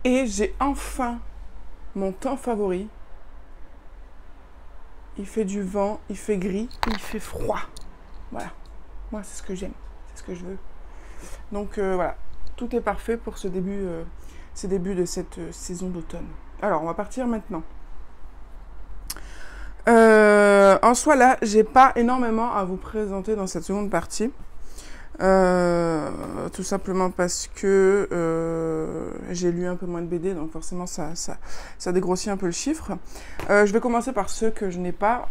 et j'ai enfin mon temps favori. Il fait du vent, il fait gris, il fait froid. Voilà. Moi, c'est ce que j'aime. C'est ce que je veux. Donc, voilà. Tout est parfait pour ces débuts de cette saison d'automne. Alors, on va partir maintenant. En soi, là, j'ai pas énormément à vous présenter dans cette seconde partie. Tout simplement parce que j'ai lu un peu moins de BD, donc forcément ça dégrossit un peu le chiffre. Je vais commencer par ceux que je n'ai pas.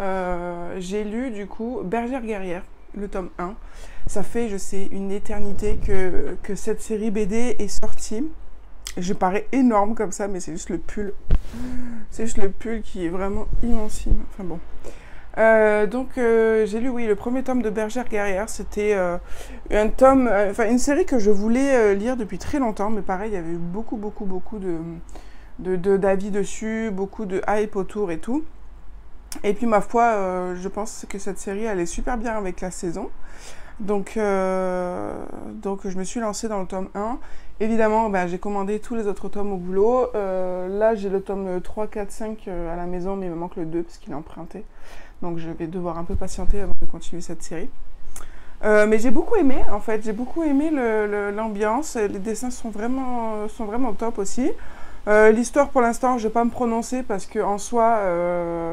J'ai lu du coup Bergère guerrière, le tome 1. Ça fait, je sais, une éternité que cette série BD est sortie. Je parais énorme comme ça, mais c'est juste le pull. C'est juste le pull qui est vraiment immensime. Enfin bon. Donc j'ai lu, oui, le premier tome de Bergère guerrière. C'était un tome, une série que je voulais lire depuis très longtemps, mais pareil, il y avait eu beaucoup d'avis dessus, beaucoup de hype autour et tout. Et puis ma foi, je pense que cette série allait super bien avec la saison. Donc je me suis lancée dans le tome 1. Évidemment, j'ai commandé tous les autres tomes au boulot. Là, j'ai le tome 3, 4, 5 à la maison, mais il me manque le 2 parce qu'il est emprunté. Donc je vais devoir un peu patienter avant de continuer cette série. Mais j'ai beaucoup aimé, en fait. J'ai beaucoup aimé l'ambiance. Les dessins sont vraiment top aussi. L'histoire, pour l'instant, je ne vais pas me prononcer parce qu'en soi,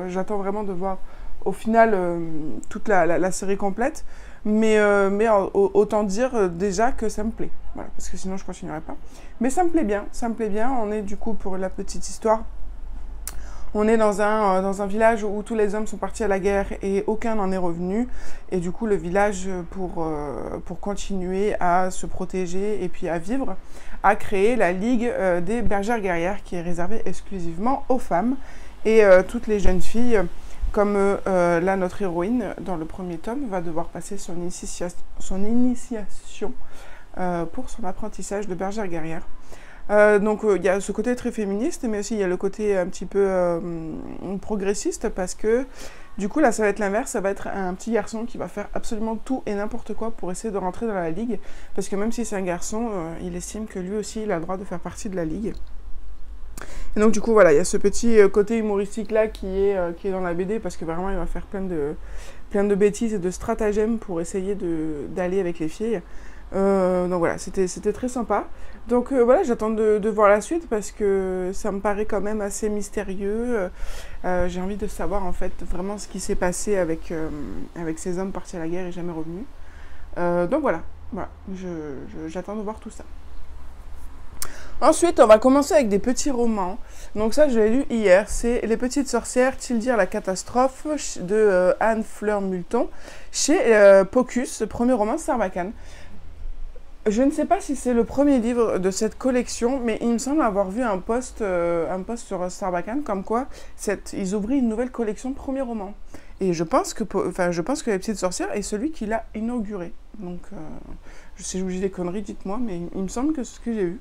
j'attends vraiment de voir au final toute la série complète. Mais autant dire déjà que ça me plaît. Voilà, parce que sinon, je ne continuerai pas. Mais ça me plaît bien. Ça me plaît bien. On est du coup, pour la petite histoire, on est dans un village où tous les hommes sont partis à la guerre et aucun n'en est revenu. Et du coup, le village, pour continuer à se protéger et puis à vivre, a créé la Ligue des bergères guerrières qui est réservée exclusivement aux femmes. Et toutes les jeunes filles, comme là, notre héroïne, dans le premier tome, va devoir passer son initiation pour son apprentissage de bergère guerrière. Donc il y a ce côté très féministe, mais aussi il y a le côté un petit peu progressiste, parce que du coup là ça va être l'inverse, ça va être un petit garçon qui va faire absolument tout et n'importe quoi pour essayer de rentrer dans la ligue, parce que même si c'est un garçon, il estime que lui aussi il a le droit de faire partie de la ligue. Et donc du coup voilà, il y a ce petit côté humoristique là qui est dans la BD, parce que vraiment il va faire plein de bêtises et de stratagèmes pour essayer d'aller avec les filles. Donc voilà, c'était très sympa. Donc voilà, j'attends de voir la suite parce que ça me paraît quand même assez mystérieux. J'ai envie de savoir en fait vraiment ce qui s'est passé avec ces hommes partis à la guerre et jamais revenus. Donc voilà, j'attends de voir tout ça. Ensuite, on va commencer avec des petits romans. Donc ça, je l'ai lu hier. C'est Les Petites Sorcières, Tildir la catastrophe de Anne Fleur Multon chez Pocus, le premier roman de Sarbacane. Je ne sais pas si c'est le premier livre de cette collection, mais il me semble avoir vu un post sur Sarbacane comme quoi ils ouvraient une nouvelle collection de premiers romans. Et je pense que Les Petites Sorcières est celui qui l'a inauguré. Donc, je sais, je vous dis des conneries, dites-moi, mais il me semble que c'est ce que j'ai vu.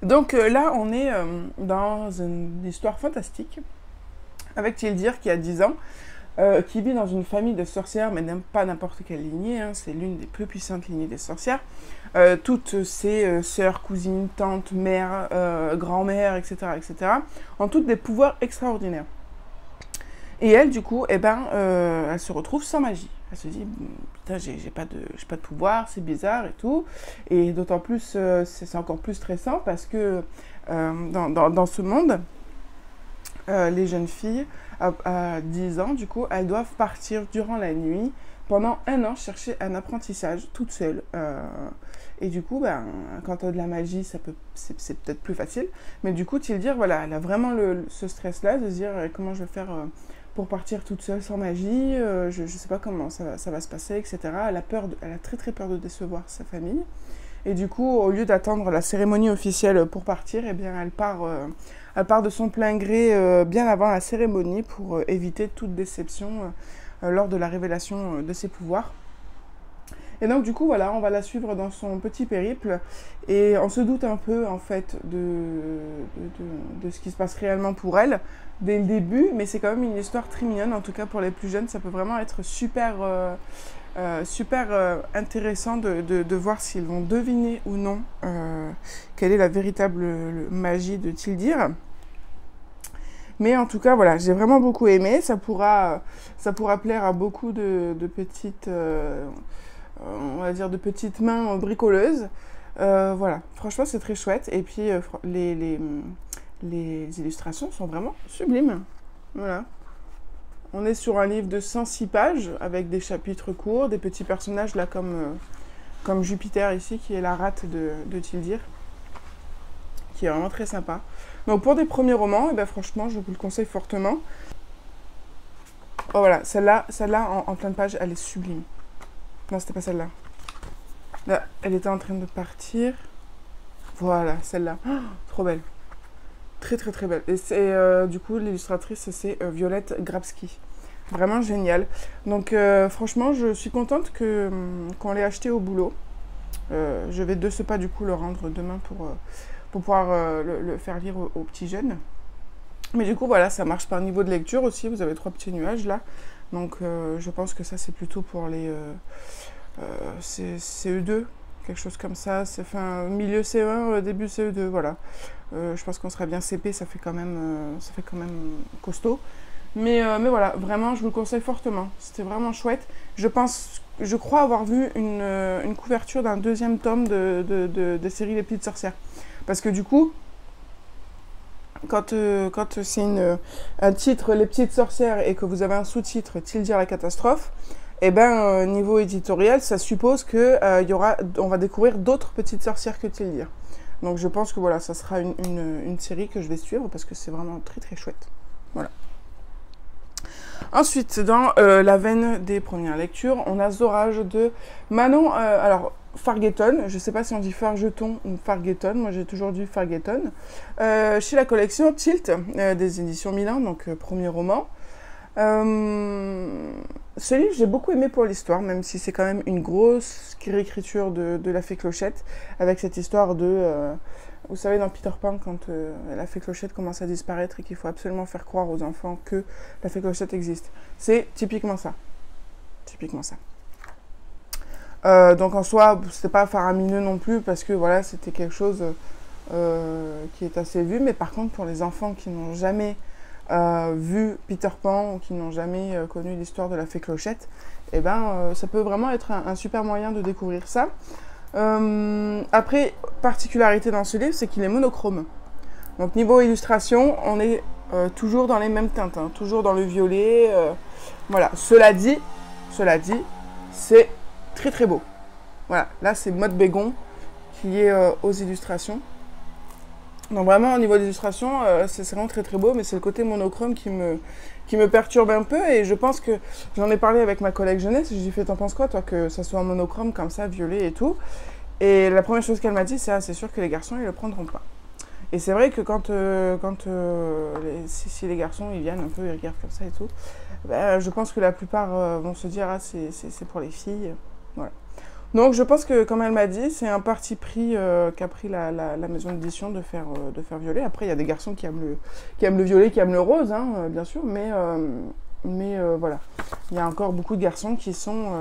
Donc là, on est dans une histoire fantastique avec Tildir qui a 10 ans. Qui vit dans une famille de sorcières, mais pas n'importe quelle lignée, hein, c'est l'une des plus puissantes lignées des sorcières. Toutes ses sœurs, cousines, tantes, mères, grand-mères, etc., ont toutes des pouvoirs extraordinaires. Et elle, du coup, elle se retrouve sans magie. Elle se dit, putain, j'ai pas de pouvoir, c'est bizarre et tout. Et d'autant plus, c'est encore plus stressant parce que dans ce monde, les jeunes filles, à 10 ans, du coup, elles doivent partir durant la nuit, pendant 1 an, chercher un apprentissage, toute seule. Et du coup, quand tu as de la magie, c'est peut-être plus facile. Mais du coup, Tildir, voilà, elle a vraiment ce stress-là, de se dire comment je vais faire pour partir toute seule sans magie, je ne sais pas comment ça va se passer, etc. Elle a très très peur de décevoir sa famille. Et du coup, au lieu d'attendre la cérémonie officielle pour partir, eh bien, elle part de son plein gré bien avant la cérémonie pour éviter toute déception lors de la révélation de ses pouvoirs. Et donc, du coup, voilà, on va la suivre dans son petit périple. Et on se doute un peu, en fait, de ce qui se passe réellement pour elle dès le début. Mais c'est quand même une histoire très mignonne. En tout cas, pour les plus jeunes, ça peut vraiment être super intéressant de voir s'ils vont deviner ou non quelle est la véritable magie de Tildir. Mais en tout cas, voilà, j'ai vraiment beaucoup aimé. Ça pourra plaire à beaucoup de petites, on va dire, de petites mains bricoleuses. Voilà, franchement, c'est très chouette. Et puis, les illustrations sont vraiment sublimes. Voilà. On est sur un livre de 106 pages, avec des chapitres courts, des petits personnages, là, comme Jupiter, ici, qui est la rate de Tildir, qui est vraiment très sympa. Donc, pour des premiers romans, franchement, je vous le conseille fortement. Oh, voilà, celle-là, en pleine page, elle est sublime. Non, c'était pas celle-là. Là, elle était en train de partir. Voilà, celle-là. Oh, trop belle. Très, très, très belle. Et c'est, du coup, l'illustratrice, c'est Violette Grabski. Vraiment génial. Donc, franchement, je suis contente qu'on l'ait acheté au boulot. Je vais de ce pas, du coup, le rendre demain pour pouvoir le faire lire aux petits jeunes. Mais du coup, voilà, ça marche par niveau de lecture aussi. Vous avez 3 petits nuages, là. Donc, je pense que ça, c'est plutôt pour les CE2. Quelque chose comme ça, c'est milieu CE1, début CE2, voilà. Je pense qu'on serait bien CP, ça fait quand même costaud. Mais voilà, vraiment, je vous le conseille fortement. C'était vraiment chouette. Je crois avoir vu une couverture d'un deuxième tome de série Les Petites Sorcières. Parce que du coup, quand c'est un titre Les Petites Sorcières et que vous avez un sous-titre Tildir la catastrophe, eh ben, niveau éditorial, ça suppose que on va découvrir d'autres petites sorcières que Tildir. Donc je pense que voilà, ça sera une série que je vais suivre parce que c'est vraiment très très chouette. Voilà. Ensuite, dans la veine des premières lectures, on a Zorage de Manon. Alors, Fargetton, je ne sais pas si on dit Fargeton ou Fargetton, moi j'ai toujours dit Fargetton. Chez la collection Tilt, des éditions Milan, donc premier roman. Ce livre, j'ai beaucoup aimé pour l'histoire, même si c'est quand même une grosse réécriture de La Fée Clochette, avec cette histoire de... vous savez, dans Peter Pan, quand la Fée Clochette commence à disparaître et qu'il faut absolument faire croire aux enfants que la Fée Clochette existe. C'est typiquement ça. Typiquement ça. Donc en soi, c'était pas faramineux non plus, parce que voilà, c'était quelque chose qui est assez vu, mais par contre, pour les enfants qui n'ont jamais... vu Peter Pan ou qui n'ont jamais connu l'histoire de la Fée Clochette, eh ben, ça peut vraiment être un super moyen de découvrir ça. Après, particularité dans ce livre, c'est qu'il est monochrome. Donc niveau illustration, on est toujours dans les mêmes teintes, hein, toujours dans le violet. Voilà. Cela dit, c'est très très beau. Voilà, là c'est Maud Bégon qui est aux illustrations. Donc vraiment au niveau de l'illustration, c'est vraiment très très beau, mais c'est le côté monochrome qui me perturbe un peu, et je pense que j'en ai parlé avec ma collègue jeunesse, je lui ai fait t'en penses quoi toi que ça soit en monochrome comme ça, violet et tout, et la première chose qu'elle m'a dit c'est c'est sûr que les garçons ils le prendront pas. Et c'est vrai que si les garçons ils viennent un peu, ils regardent comme ça et tout, ben, je pense que la plupart vont se dire ah c'est pour les filles, voilà. Donc je pense que, comme elle m'a dit, c'est un parti pris qu'a pris la maison d'édition de faire violet. Après, il y a des garçons qui aiment le violet, qui aiment le rose, hein, bien sûr, mais voilà. Il y a encore beaucoup de garçons qui sont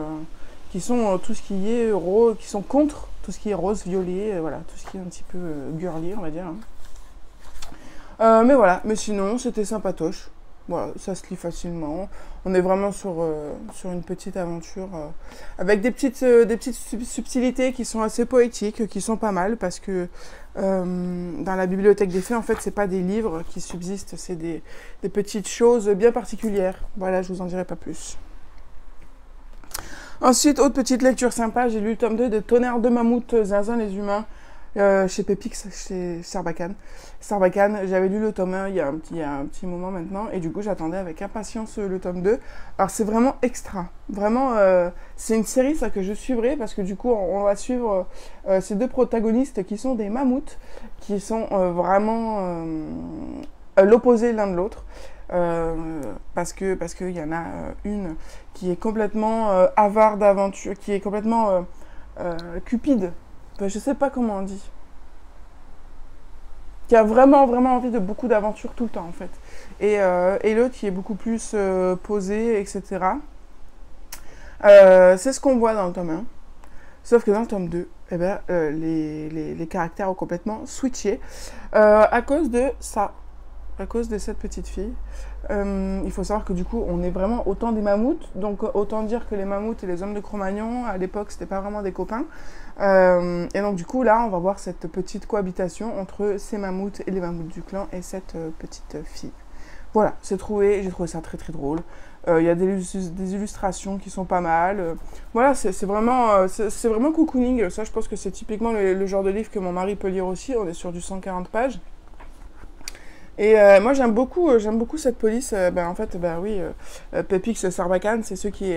tout ce qui est rose, qui sont contre tout ce qui est rose, violet, voilà, tout ce qui est un petit peu girly, on va dire. Hein. Mais voilà, mais sinon, c'était sympatoche. Voilà, ça se lit facilement. On est vraiment sur une petite aventure avec des petites subtilités qui sont assez poétiques, qui sont pas mal, parce que dans la bibliothèque des fées, en fait, c'est pas des livres qui subsistent, c'est des petites choses bien particulières. Voilà, je vous en dirai pas plus. Ensuite, autre petite lecture sympa, j'ai lu le tome 2 de Tonnerre de Mammouth, Zinzin les humains, chez Pépix, chez Sarbacane. J'avais lu le tome 1 il y a un petit moment maintenant, et du coup j'attendais avec impatience le tome 2. Alors c'est vraiment extra, vraiment c'est une série ça que je suivrai, parce que du coup on va suivre ces deux protagonistes qui sont des mammouths, qui sont vraiment l'opposé l'un de l'autre. Parce que y en a une qui est complètement avare d'aventure, qui est complètement cupide. Enfin, je sais pas comment on dit. Qui a vraiment, vraiment envie de beaucoup d'aventures tout le temps, en fait. Et l'autre qui est beaucoup plus posé, etc. C'est ce qu'on voit dans le tome 1. Sauf que dans le tome 2, eh ben, les caractères ont complètement switché. À cause de ça. À cause de cette petite fille. Il faut savoir que du coup, on est vraiment autant des mammouths. Donc, autant dire que les mammouths et les hommes de Cro-Magnon, à l'époque, c'était pas vraiment des copains. Et donc, du coup, là, on va voir cette petite cohabitation entre ces mammouths et les mammouths du clan et cette petite fille. Voilà, j'ai trouvé ça très très drôle. Il y a des illustrations qui sont pas mal. Voilà, c'est vraiment cocooning. Ça, je pense que c'est typiquement le genre de livre que mon mari peut lire aussi. On est sur du 140 pages. Et moi j'aime beaucoup cette police. En fait, oui, Pépix et Sarbacane, c'est ceux qui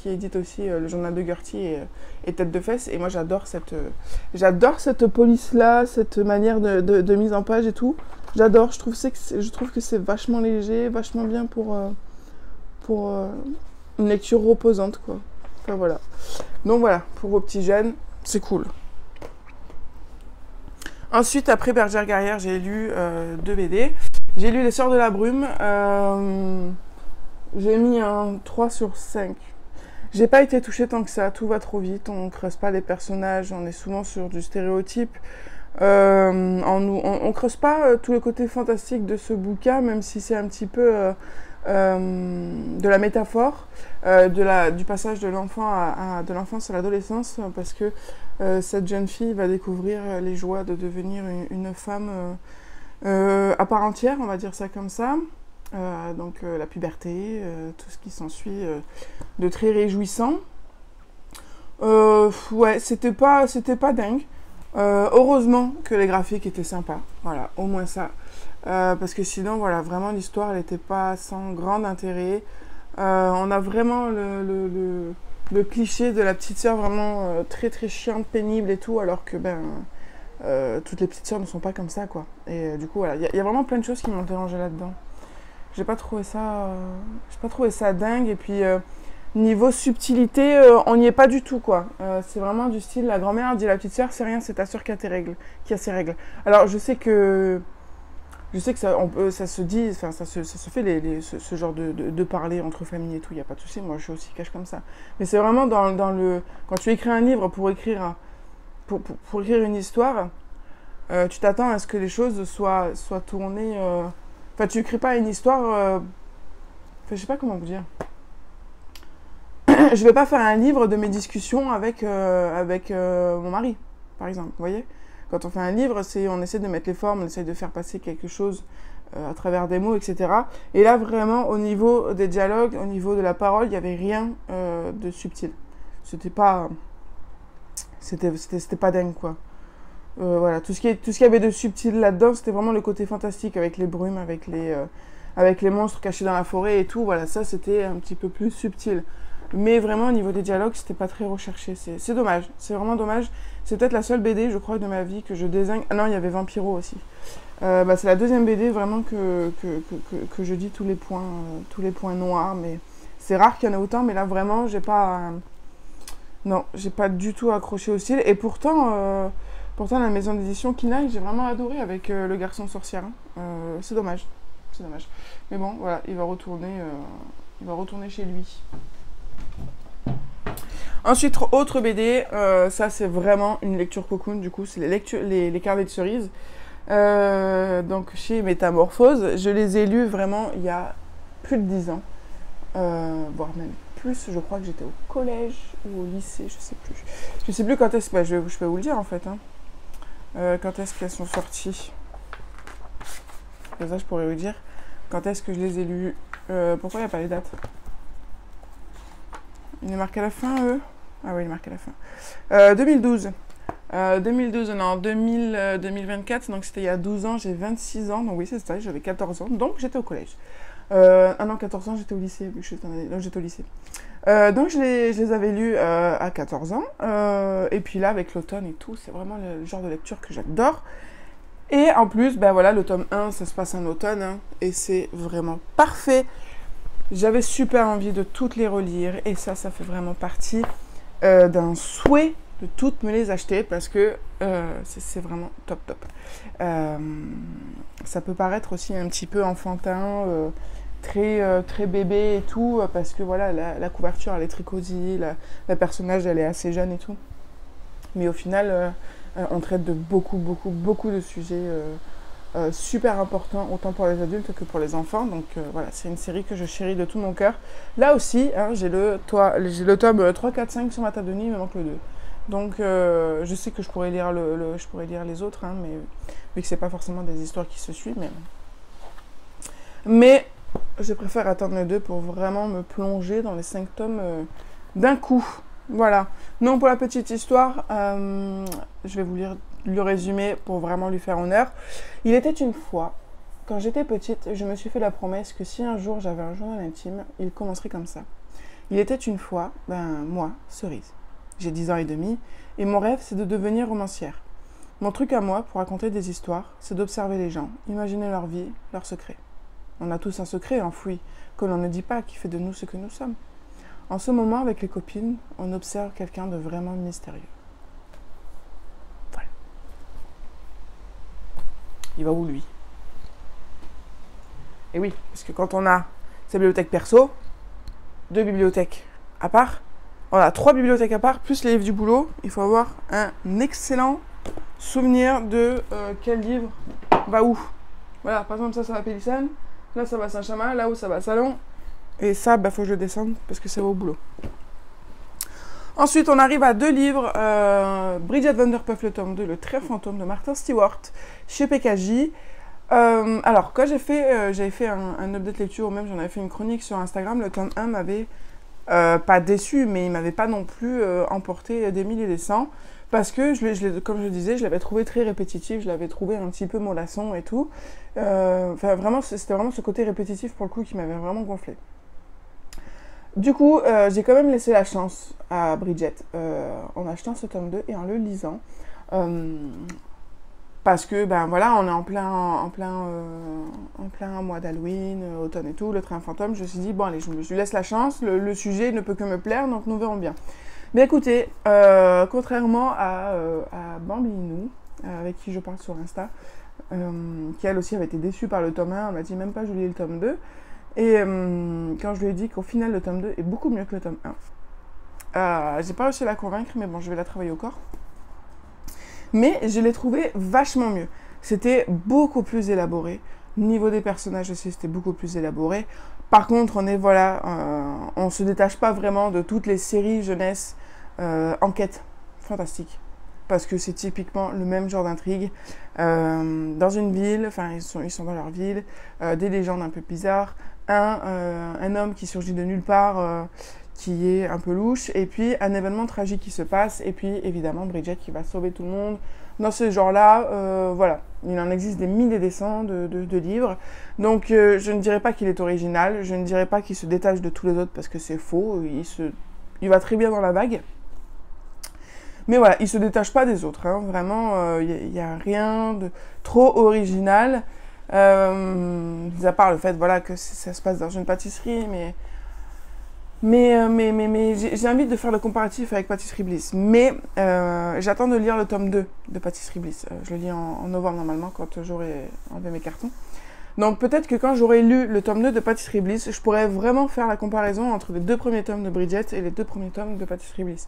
éditent aussi le journal de Gertie et Tête de Fesse. Et moi j'adore cette police-là, cette manière de mise en page et tout. J'adore, je trouve que c'est vachement léger, vachement bien pour une lecture reposante, quoi. Enfin voilà. Donc voilà, pour vos petits jeunes, c'est cool. Ensuite, après Bergère Guerrière, j'ai lu 2 BD. J'ai lu Les Sœurs de la Brume. J'ai mis un 3 sur 5. J'ai pas été touchée tant que ça. Tout va trop vite. On creuse pas les personnages. On est souvent sur du stéréotype. On creuse pas tout le côté fantastique de ce bouquin, même si c'est un petit peu de la métaphore, du passage de de l'enfance à l'adolescence, parce que cette jeune fille va découvrir les joies de devenir une femme à part entière, on va dire ça comme ça. Donc la puberté, tout ce qui s'ensuit de très réjouissant. Ouais, c'était pas dingue. Heureusement que les graphiques étaient sympas, voilà, au moins ça. Parce que sinon, voilà, vraiment l'histoire, elle n'était pas sans grand intérêt. On a vraiment le cliché de la petite sœur vraiment très très chiante, pénible et tout, alors que toutes les petites sœurs ne sont pas comme ça, quoi. Et du coup, voilà, il y a vraiment plein de choses qui m'ont dérangé là-dedans. J'ai pas trouvé ça dingue. Et puis niveau subtilité, on n'y est pas du tout, quoi. C'est vraiment du style, la grand-mère dit à la petite sœur, c'est rien, c'est ta sœur qui a ses règles. Alors je sais que ça se dit, enfin ça se fait ce genre de parler entre familles et tout, il n'y a pas de souci, moi je suis aussi cash comme ça. Mais c'est vraiment dans le... Quand tu écris un livre pour écrire une histoire, tu t'attends à ce que les choses soient tournées... Enfin, tu écris pas une histoire... Enfin, je sais pas comment vous dire. Je vais pas faire un livre de mes discussions avec mon mari, par exemple, vous voyez. Quand on fait un livre, on essaie de mettre les formes, on essaie de faire passer quelque chose à travers des mots, etc. Et là, vraiment, au niveau des dialogues, au niveau de la parole, il n'y avait rien de subtil. C'était pas dingue, quoi. Voilà, tout ce qu'il y avait de subtil là-dedans, c'était vraiment le côté fantastique, avec les brumes, avec les monstres cachés dans la forêt et tout. Voilà, ça, c'était un petit peu plus subtil. Mais vraiment, au niveau des dialogues, c'était pas très recherché. C'est dommage. C'est vraiment dommage. C'est peut-être la seule BD, je crois, de ma vie que je désigne. Ah non, il y avait Vampiro aussi. C'est la deuxième BD vraiment que je dis tous les points noirs. Mais c'est rare qu'il y en ait autant. Mais là, vraiment, j'ai pas du tout accroché au style. Et pourtant, la maison d'édition Kinaï, j'ai vraiment adoré avec Le Garçon Sorcière. C'est dommage. C'est dommage. Mais bon, voilà, il va retourner chez lui. Ensuite, autre BD, ça c'est vraiment une lecture cocoon, du coup, c'est les carnets de cerises. Donc chez Métamorphose, je les ai lus vraiment il y a plus de 10 ans, voire même plus, je crois que j'étais au collège ou au lycée, je sais plus quand est-ce, je peux vous le dire en fait, hein. Quand est-ce qu'elles sont sorties. Ça je pourrais vous dire quand est-ce que je les ai lus. Pourquoi il n'y a pas les dates? Il est marqué à la fin, eux? Ah oui, il est marqué à la fin. 2012. 2024, donc c'était il y a 12 ans, j'ai 26 ans, donc oui, c'est ça, j'avais 14 ans, donc j'étais au collège. Non, 14 ans, j'étais au lycée, donc j'étais au lycée. Donc je les avais lus à 14 ans, et puis là, avec l'automne et tout, c'est vraiment le genre de lecture que j'adore. Et en plus, voilà, le tome 1, ça se passe en automne, hein, et c'est vraiment parfait. J'avais super envie de toutes les relire, et ça fait vraiment partie d'un souhait de toutes me les acheter, parce que c'est vraiment top. Ça peut paraître aussi un petit peu enfantin, très bébé et tout, parce que voilà, la couverture elle est très cosy, la personnage elle est assez jeune et tout. Mais au final, on traite de beaucoup de sujets super important, autant pour les adultes que pour les enfants. Donc voilà, c'est une série que je chéris de tout mon cœur. Là aussi, hein, j'ai le tome 3, 4, 5 sur ma table de nuit, il me manque le 2. Donc je sais que je pourrais lire les autres, hein, mais vu que c'est pas forcément des histoires qui se suivent. Mais je préfère attendre le 2 pour vraiment me plonger dans les 5 tomes d'un coup. Voilà. Non, pour la petite histoire, je vais vous lire le résumé pour vraiment lui faire honneur. Il était une fois, quand j'étais petite, je me suis fait la promesse que si un jour j'avais un journal intime, il commencerait comme ça. Il était une fois, moi, Cerise. J'ai 10 ans et demi, et mon rêve, c'est de devenir romancière. Mon truc à moi, pour raconter des histoires, c'est d'observer les gens, imaginer leur vie, leurs secrets. On a tous un secret enfoui, que l'on ne dit pas, qui fait de nous ce que nous sommes. En ce moment, avec les copines, on observe quelqu'un de vraiment mystérieux. Voilà. Il va où, lui? Et oui, parce que quand on a sa bibliothèque perso, 2 bibliothèques à part, on a 3 bibliothèques à part, plus les livres du boulot, il faut avoir un excellent souvenir de quel livre va où. Voilà, par exemple, ça va à Pélissane. Là, ça va à Saint-Chamas. Là où ça va à Salon. Et ça, faut que je descende parce que ça va au boulot. Ensuite, on arrive à 2 livres. Bridget Van Der Puff, le tome 2, Le Trait Fantôme de Martin Stewart, chez PKJ. Alors, quand j'avais fait un update lecture, ou même j'en avais fait une chronique sur Instagram, le tome 1 m'avait pas déçu, mais il m'avait pas non plus emporté des mille et des cents. Parce que, comme je le disais, je l'avais trouvé très répétitif, je l'avais trouvé un petit peu mollasson et tout. Vraiment, c'était vraiment ce côté répétitif pour le coup qui m'avait vraiment gonflé. Du coup, j'ai quand même laissé la chance à Bridget en achetant ce tome 2 et en le lisant. Parce que, ben voilà, on est en plein mois d'Halloween, automne et tout, le train fantôme. Je me suis dit, bon allez, je lui laisse la chance, le sujet ne peut que me plaire, donc nous verrons bien. Mais écoutez, contrairement à Bambinou, avec qui je parle sur Insta, qui elle aussi avait été déçue par le tome 1, elle m'a dit même pas je lis le tome 2. Et quand je lui ai dit qu'au final le tome 2 est beaucoup mieux que le tome 1, j'ai pas réussi à la convaincre, mais bon, je vais la travailler au corps. Mais je l'ai trouvé vachement mieux. C'était beaucoup plus élaboré. Niveau des personnages aussi, c'était beaucoup plus élaboré. Par contre, on se détache pas vraiment de toutes les séries jeunesse enquête fantastique. Parce que c'est typiquement le même genre d'intrigue. Dans une ville, enfin ils sont dans leur ville, des légendes un peu bizarres, un homme qui surgit de nulle part, qui est un peu louche, et puis un événement tragique qui se passe, et puis évidemment Bridget qui va sauver tout le monde. Dans ce genre-là, voilà, il en existe des milliers et des cents de livres. Donc je ne dirais pas qu'il est original, je ne dirais pas qu'il se détache de tous les autres parce que c'est faux, il va très bien dans la vague. Mais voilà, il se détache pas des autres, hein. Vraiment, il n'y a rien de trop original, mis à part le fait voilà, que ça se passe dans une pâtisserie, mais j'ai envie de faire le comparatif avec Pâtisserie Bliss. Mais j'attends de lire le tome 2 de Pâtisserie Bliss. Je le lis en novembre normalement, quand j'aurai enlevé mes cartons. Donc peut-être que quand j'aurai lu le tome 2 de Pâtisserie Bliss, je pourrais vraiment faire la comparaison entre les 2 premiers tomes de Bridget et les 2 premiers tomes de Pâtisserie Bliss.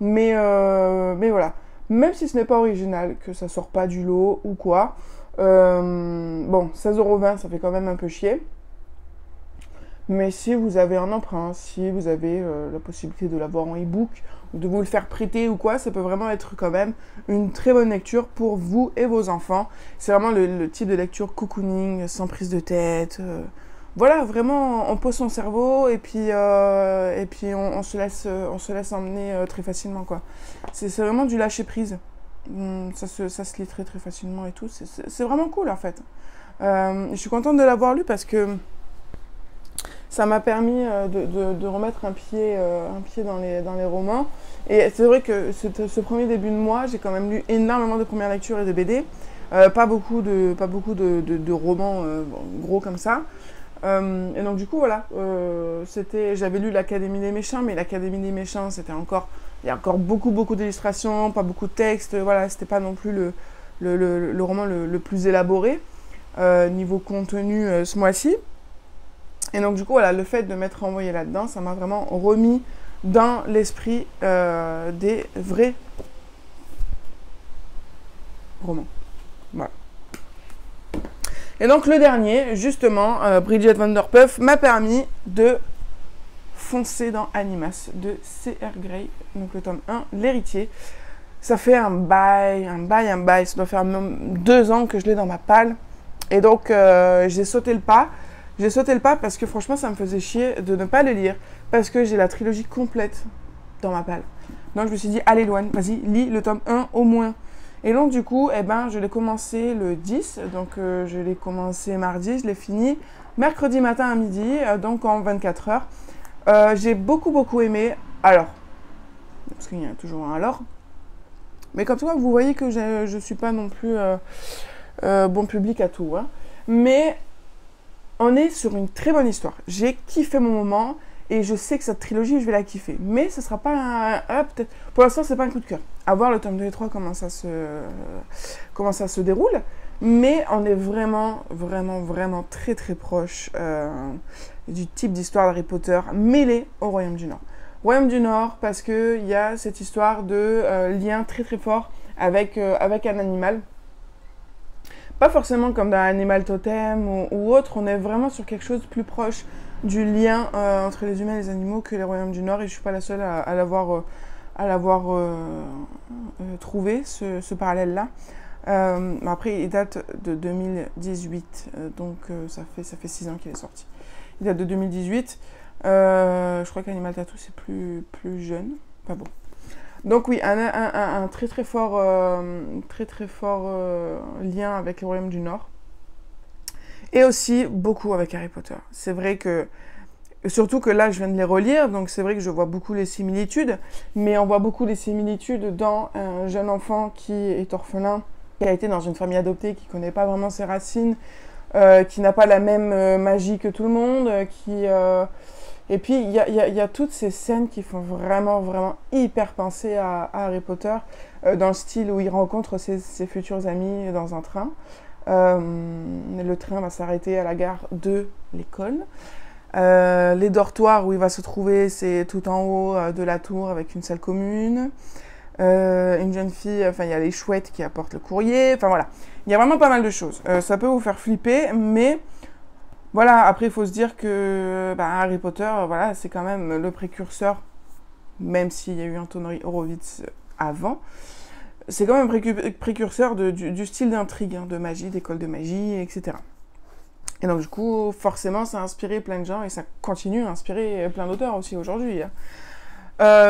Mais voilà, même si ce n'est pas original, que ça sort pas du lot ou quoi, bon, 16,20 €, ça fait quand même un peu chier. Mais si vous avez un emprunt, si vous avez la possibilité de l'avoir en e-book, ou de vous le faire prêter ou quoi, ça peut vraiment être quand même une très bonne lecture pour vous et vos enfants. C'est vraiment le type de lecture cocooning, sans prise de tête. Voilà, vraiment, on pose son cerveau et puis on se laisse emmener très facilement, quoi. C'est vraiment du lâcher prise. Ça se lit très très facilement et tout. C'est vraiment cool, en fait. Je suis contente de l'avoir lu parce que ça m'a permis de remettre un pied dans les romans. Et c'est vrai que ce premier début de mois, j'ai quand même lu énormément de premières lectures et de BD. Pas beaucoup de romans gros comme ça. Et donc du coup voilà, j'avais lu l'Académie des méchants, mais l'Académie des méchants il y a encore beaucoup d'illustrations, pas beaucoup de textes, voilà, c'était pas non plus le roman le plus élaboré niveau contenu ce mois-ci. Et donc du coup voilà, le fait de m'être renvoyée là-dedans, ça m'a vraiment remis dans l'esprit des vrais romans. Voilà. Et donc le dernier, justement, Bridget Van Der Puff, m'a permis de foncer dans Animas de C.R. Gray, donc le tome 1, L'Héritier. Ça fait un bail, ça doit faire même 2 ans que je l'ai dans ma palle. Et donc j'ai sauté le pas. J'ai sauté le pas parce que franchement ça me faisait chier de ne pas le lire, parce que j'ai la trilogie complète dans ma palle. Donc je me suis dit, allez Loane, vas-y, lis le tome 1 au moins. Et donc du coup, je l'ai commencé le 10, donc je l'ai commencé mardi, je l'ai fini mercredi matin à midi, donc en 24 heures. J'ai beaucoup aimé, alors, parce qu'il y a toujours un alors, mais comme ça vous voyez que je suis pas non plus bon public à tout, hein. Mais on est sur une très bonne histoire, j'ai kiffé mon moment, et je sais que cette trilogie, je vais la kiffer. Mais ce sera pas peut-être. Pour l'instant, c'est pas un coup de cœur. À voir le tome 2 et 3, comment ça se déroule. Mais on est vraiment très proche du type d'histoire d'Harry Potter mêlée au Royaume du Nord. Royaume du Nord, parce qu'il y a cette histoire de lien très fort avec un animal. Pas forcément comme dans Animal Totem ou autre, on est vraiment sur quelque chose de plus proche du lien entre les humains et les animaux que les royaumes du Nord, et je suis pas la seule à l'avoir trouvé, ce parallèle-là. Après, il date de 2018, donc ça fait 6 ans qu'il est sorti. Il date de 2018. Je crois qu'Animal Tattoo, c'est plus jeune. Pas bon. Donc oui, un très très fort lien avec les royaumes du Nord. Et aussi beaucoup avec Harry Potter. C'est vrai que, surtout que là je viens de les relire, donc c'est vrai que je vois beaucoup les similitudes, mais on voit beaucoup les similitudes dans un jeune enfant qui est orphelin, qui a été dans une famille adoptée, qui ne connaît pas vraiment ses racines, qui n'a pas la même magie que tout le monde, et puis, il y a toutes ces scènes qui font vraiment, vraiment hyper penser à Harry Potter, dans le style où il rencontre ses futurs amis dans un train. Le train va s'arrêter à la gare de l'école. Les dortoirs où il va se trouver, c'est tout en haut de la tour avec une salle commune. Une jeune fille, enfin, il y a les chouettes qui apportent le courrier. Enfin, voilà. Il y a vraiment pas mal de choses. Ça peut vous faire flipper, mais... Voilà, après il faut se dire que Harry Potter, voilà, c'est quand même le précurseur, même s'il y a eu Anthony Horowitz avant, c'est quand même précurseur du style d'intrigue, hein, de magie, d'école de magie, etc. Et donc du coup, forcément, ça a inspiré plein de gens et ça continue à inspirer plein d'auteurs aussi aujourd'hui. Hein.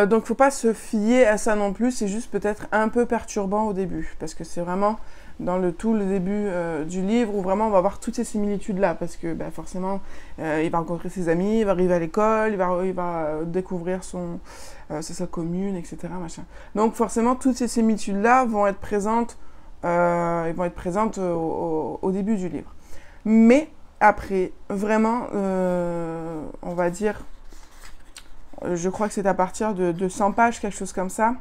Donc faut pas se fier à ça non plus, c'est juste peut-être un peu perturbant au début, parce que c'est vraiment... dans tout le début du livre où vraiment on va voir toutes ces similitudes là parce que forcément il va rencontrer ses amis, il va arriver à l'école, il va découvrir sa commune, etc. Machin. Donc forcément toutes ces similitudes là vont être présentes au début du livre, mais après vraiment on va dire, je crois que c'est à partir de 100 pages, quelque chose comme ça,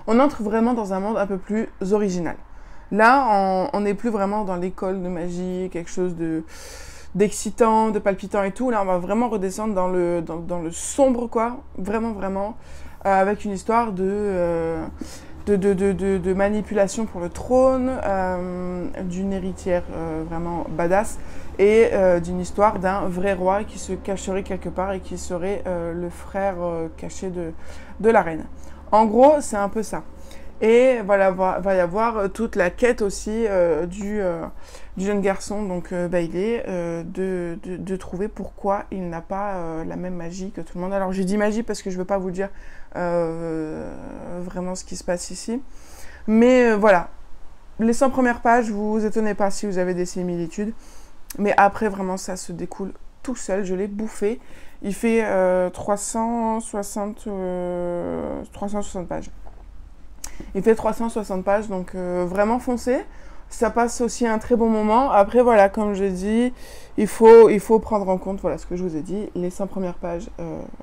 on entre vraiment dans un monde un peu plus original. Là, on n'est plus vraiment dans l'école de magie, quelque chose d'excitant, de palpitant et tout. Là, on va vraiment redescendre dans le sombre, quoi. Vraiment, vraiment. Avec une histoire de manipulation pour le trône, d'une héritière vraiment badass, et d'une histoire d'un vrai roi qui se cacherait quelque part et qui serait le frère caché de la reine. En gros, c'est un peu ça. Et voilà, va y avoir toute la quête aussi du jeune garçon, donc Bailey, de trouver pourquoi il n'a pas la même magie que tout le monde. Alors j'ai dit magie parce que je ne veux pas vous dire vraiment ce qui se passe ici. Mais voilà, les 100 premières pages, vous vous étonnez pas si vous avez des similitudes. Mais après, vraiment, ça se découle tout seul. Je l'ai bouffé. Il fait 360 pages. Il fait 360 pages, donc vraiment foncé. Ça passe aussi un très bon moment. Après, voilà, comme je dis, il faut prendre en compte, voilà, ce que je vous ai dit, les 100 premières pages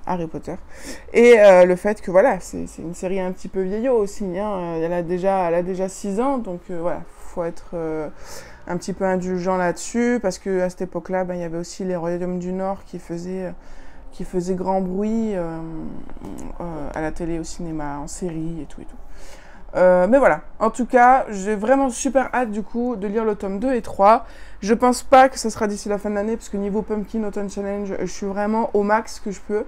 Harry Potter. Et le fait que, voilà, c'est une série un petit peu vieillot aussi. Hein. Elle a déjà 6 ans, donc voilà, faut être un petit peu indulgent là-dessus, parce qu'à cette époque-là, il y avait aussi les Royaumes du Nord qui faisaient grand bruit à la télé, au cinéma, en série et tout et tout. Mais voilà, en tout cas, j'ai vraiment super hâte du coup de lire le tome 2 et 3. Je pense pas que ça sera d'ici la fin de l'année, parce que niveau Pumpkin Autumn Challenge, je suis vraiment au max que je peux.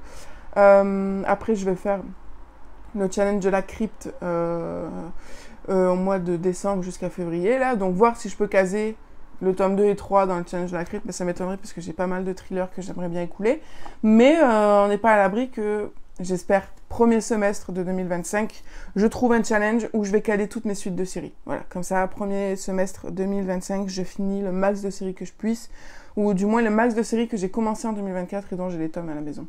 Après, je vais faire le challenge de la crypte au mois de décembre jusqu'à février, là. Donc voir si je peux caser le tome 2 et 3 dans le challenge de la crypte, mais ça m'étonnerait parce que j'ai pas mal de thrillers que j'aimerais bien écouler. Mais on n'est pas à l'abri que... J'espère, premier semestre de 2025, je trouve un challenge où je vais caler toutes mes suites de séries. Voilà, comme ça, premier semestre 2025, je finis le max de séries que je puisse, ou du moins le max de séries que j'ai commencé en 2024 et dont j'ai les tomes à la maison.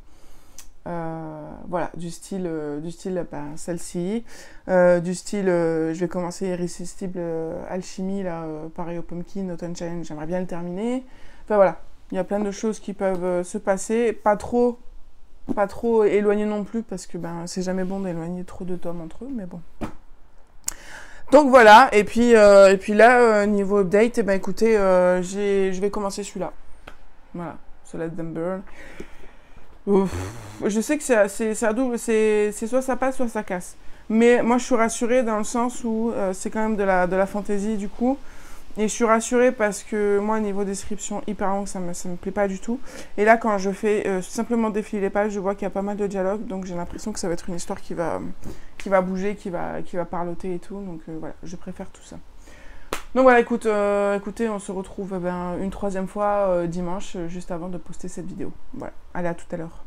Voilà, du style celle-ci, du style, je vais commencer Irrésistible Alchimie, là, pareil au Pumpkin Autumn Challenge, j'aimerais bien le terminer. Enfin voilà, il y a plein de choses qui peuvent se passer, pas trop éloigné non plus, parce que c'est jamais bon d'éloigner trop de tomes entre eux, mais bon. Donc voilà, et puis là, niveau update, écoutez, je vais commencer celui-là. Voilà, So Let Them Burn. Ouf. Je sais que c'est à double, c'est soit ça passe, soit ça casse. Mais moi, je suis rassurée dans le sens où c'est quand même de la fantasy, du coup. Et je suis rassurée parce que moi, niveau description hyper longue, ça me plaît pas du tout. Et là, quand je fais simplement défiler les pages, je vois qu'il y a pas mal de dialogues. Donc, j'ai l'impression que ça va être une histoire qui va bouger, qui va parloter et tout. Donc, voilà, je préfère tout ça. Donc voilà, écoutez, on se retrouve une troisième fois dimanche, juste avant de poster cette vidéo. Voilà, allez, à tout à l'heure.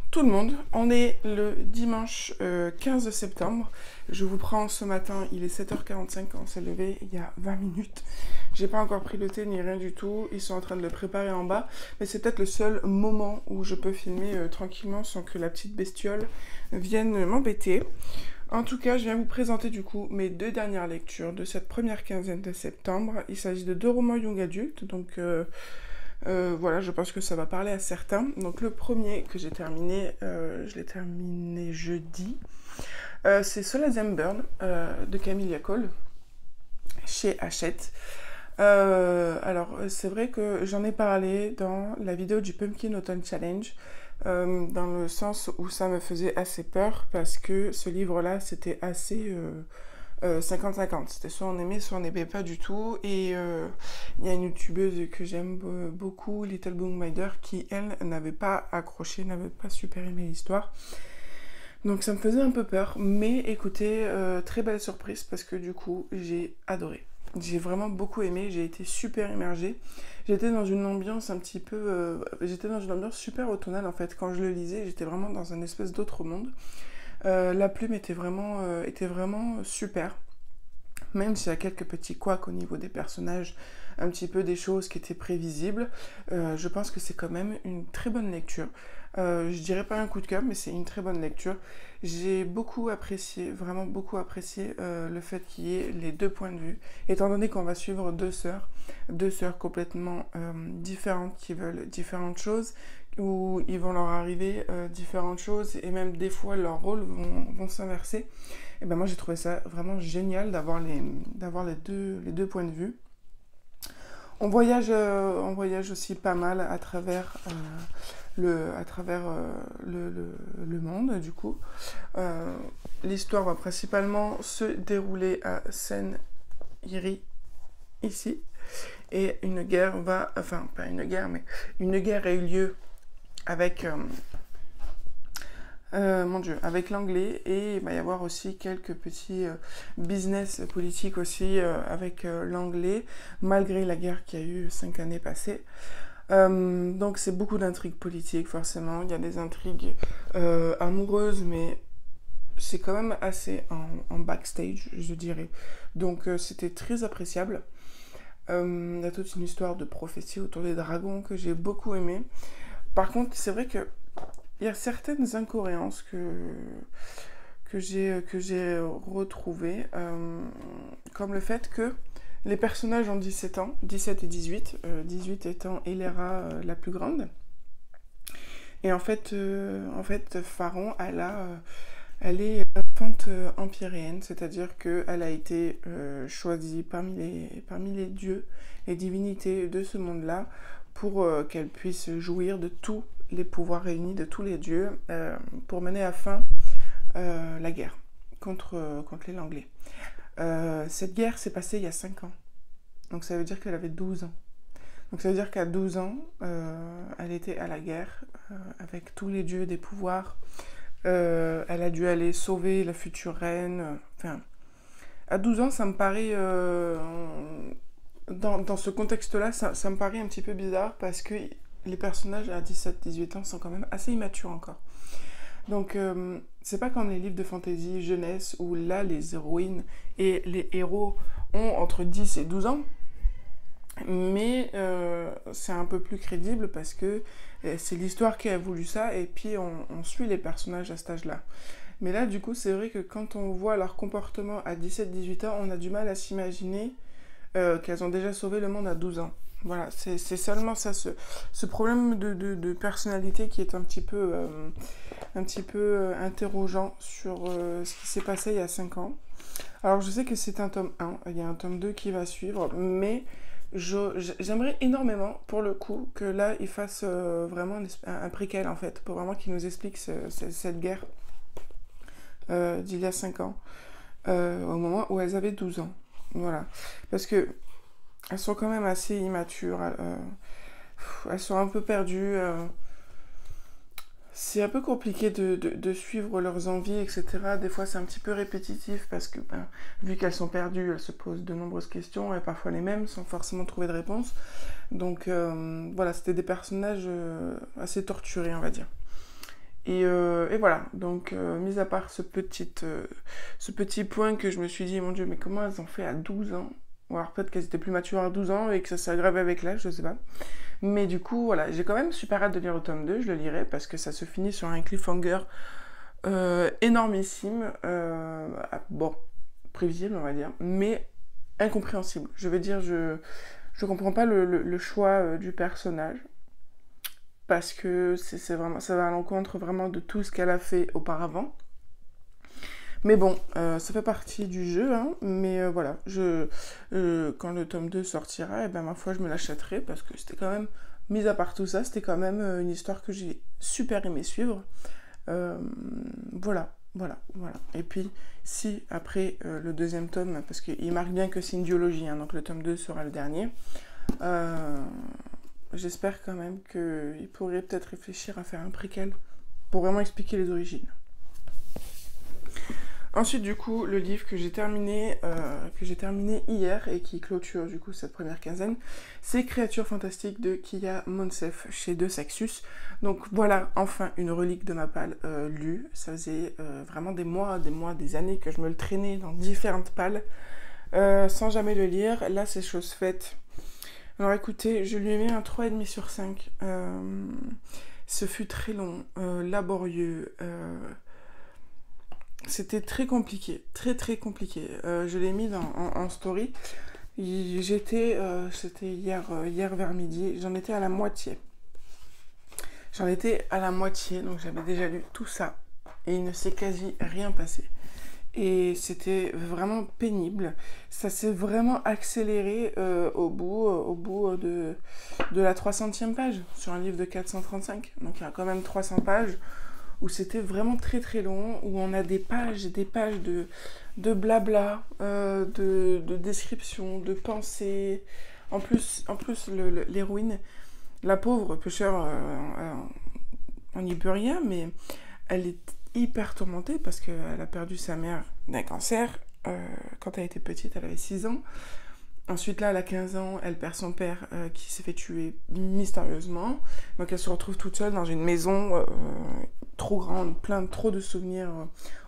Tout le monde, on est le dimanche 15 septembre. Je vous prends ce matin, il est 7h45 quand on s'est levé, il y a 20 minutes. J'ai pas encore pris le thé ni rien du tout, ils sont en train de le préparer en bas. Mais c'est peut-être le seul moment où je peux filmer tranquillement sans que la petite bestiole vienne m'embêter. En tout cas, je viens vous présenter du coup mes 2 dernières lectures de cette première quinzaine de septembre. Il s'agit de 2 romans young adultes, donc voilà, je pense que ça va parler à certains. Donc le premier que j'ai terminé, je l'ai terminé jeudi, c'est Solasem Burn de Camille Cole chez Hachette. Alors c'est vrai que j'en ai parlé dans la vidéo du Pumpkin Autumn Challenge, dans le sens où ça me faisait assez peur parce que ce livre-là c'était assez 50-50, c'était soit on aimait, soit on n'aimait pas du tout. Et il y a une youtubeuse que j'aime beaucoup, Little Boom Mider, qui elle n'avait pas accroché, n'avait pas super aimé l'histoire. Donc ça me faisait un peu peur, mais écoutez, très belle surprise parce que du coup j'ai adoré. J'ai vraiment beaucoup aimé, j'ai été super immergée. J'étais dans une ambiance un petit peu... j'étais dans une ambiance super automnale en fait. Quand je le lisais, j'étais vraiment dans un espèce d'autre monde. La plume était vraiment super. Même s'il y a quelques petits couacs au niveau des personnages, un petit peu des choses qui étaient prévisibles, je pense que c'est quand même une très bonne lecture. Je dirais pas un coup de cœur, mais c'est une très bonne lecture. J'ai beaucoup apprécié, vraiment beaucoup apprécié le fait qu'il y ait les 2 points de vue, étant donné qu'on va suivre 2 sœurs complètement différentes qui veulent différentes choses, où ils vont leur arriver différentes choses, et même des fois leurs rôles vont s'inverser. Et ben moi j'ai trouvé ça vraiment génial d'avoir les deux points de vue. On voyage aussi pas mal à travers le monde du coup. L'histoire va principalement se dérouler à Sen-Iri, ici. Et une guerre enfin pas une guerre, mais une guerre a eu lieu avec... avec l'anglais, et il va y avoir aussi quelques petits business politiques aussi avec l'anglais, malgré la guerre qu'il y a eu 5 années passées. Donc c'est beaucoup d'intrigues politiques forcément, il y a des intrigues amoureuses, mais c'est quand même assez en backstage, je dirais. Donc c'était très appréciable. Il y a toute une histoire de prophétie autour des dragons que j'ai beaucoup aimé. Par contre, c'est vrai que il y a certaines incohérences que j'ai retrouvées, comme le fait que les personnages ont 17 ans, 17 et 18, 18 étant Elera la plus grande. Et en fait Pharon, elle est infante empyréenne, c'est-à-dire qu'elle a été choisie parmi les dieux, les divinités de ce monde-là, pour qu'elle puisse jouir de tous les pouvoirs réunis de tous les dieux pour mener à fin la guerre contre les Langlais. Cette guerre s'est passée il y a 5 ans. Donc ça veut dire qu'elle avait 12 ans. Donc ça veut dire qu'à 12 ans, elle était à la guerre avec tous les dieux des pouvoirs. Elle a dû aller sauver la future reine. Enfin, à 12 ans, ça me paraît... dans ce contexte-là, ça me paraît un petit peu bizarre parce que les personnages à 17-18 ans sont quand même assez immatures encore. Donc, c'est pas comme les livres de fantasy jeunesse où là, les héroïnes et les héros ont entre 10 et 12 ans. Mais c'est un peu plus crédible parce que c'est l'histoire qui a voulu ça et puis on suit les personnages à cet âge-là. Mais là, du coup, c'est vrai que quand on voit leur comportement à 17-18 ans, on a du mal à s'imaginer qu'elles ont déjà sauvé le monde à 12 ans. Voilà, c'est seulement ça, ce problème de personnalité qui est un petit peu interrogeant sur ce qui s'est passé il y a 5 ans. Alors, je sais que c'est un tome 1, il y a un tome 2 qui va suivre, mais j'aimerais énormément, pour le coup, que là, il fasse vraiment un préquel, en fait, pour vraiment qu'il nous explique cette guerre d'il y a 5 ans, au moment où elles avaient 12 ans. Voilà. Parce que elles sont quand même assez immatures, elles sont un peu perdues. C'est un peu compliqué de suivre leurs envies, etc. Des fois, c'est un petit peu répétitif parce que, vu qu'elles sont perdues, elles se posent de nombreuses questions et parfois les mêmes sans forcément trouver de réponse. Donc, voilà, c'était des personnages assez torturés, on va dire. Et voilà, donc, mis à part ce petit point que je me suis dit, mon Dieu, mais comment elles ont fait à 12 ans? Ou alors peut-être qu'elles étaient plus matures à 12 ans et que ça s'est aggravé avec l'âge, je sais pas. Mais du coup, voilà, j'ai quand même super hâte de lire le tome 2, je le lirai parce que ça se finit sur un cliffhanger énormissime. Bon, prévisible, on va dire, mais incompréhensible. Je veux dire, je comprends pas le choix du personnage parce que c'est vraiment, ça va à l'encontre vraiment de tout ce qu'elle a fait auparavant. Mais bon, ça fait partie du jeu, hein, mais voilà, quand le tome 2 sortira, et ben ma foi, je me l'achèterai parce que c'était quand même, mis à part tout ça, c'était quand même une histoire que j'ai super aimé suivre. Voilà. Et puis, si après le deuxième tome, parce qu'il marque bien que c'est une duologie, hein, donc le tome 2 sera le dernier, j'espère quand même qu'il pourrait peut-être réfléchir à faire un préquel pour vraiment expliquer les origines. Ensuite, du coup, le livre que j'ai terminé hier et qui clôture du coup cette première quinzaine, c'est Créatures fantastiques de Kia Monsef chez De Saxus. Donc voilà, enfin une relique de ma palle lue. Ça faisait vraiment des années que je me le traînais dans différentes palles sans jamais le lire. Là, c'est chose faite. Alors écoutez, je lui ai mis un 3,5 sur 5. Ce fut très long, laborieux. C'était très compliqué, très compliqué. Je l'ai mis en story. C'était hier vers midi. J'en étais à la moitié. Donc j'avais déjà lu tout ça. Et il ne s'est quasi rien passé. Et c'était vraiment pénible. Ça s'est vraiment accéléré au bout de la 300e page, sur un livre de 435. Donc il y a quand même 300 pages. Où c'était vraiment très long, où on a des pages de blabla, de descriptions, de pensées. En plus l'héroïne, la pauvre pêcheur, on n'y peut rien, mais elle est hyper tourmentée parce qu'elle a perdu sa mère d'un cancer quand elle était petite, elle avait 6 ans. Ensuite, là, elle a 15 ans, elle perd son père qui s'est fait tuer mystérieusement. Donc, elle se retrouve toute seule dans une maison trop grande, trop de souvenirs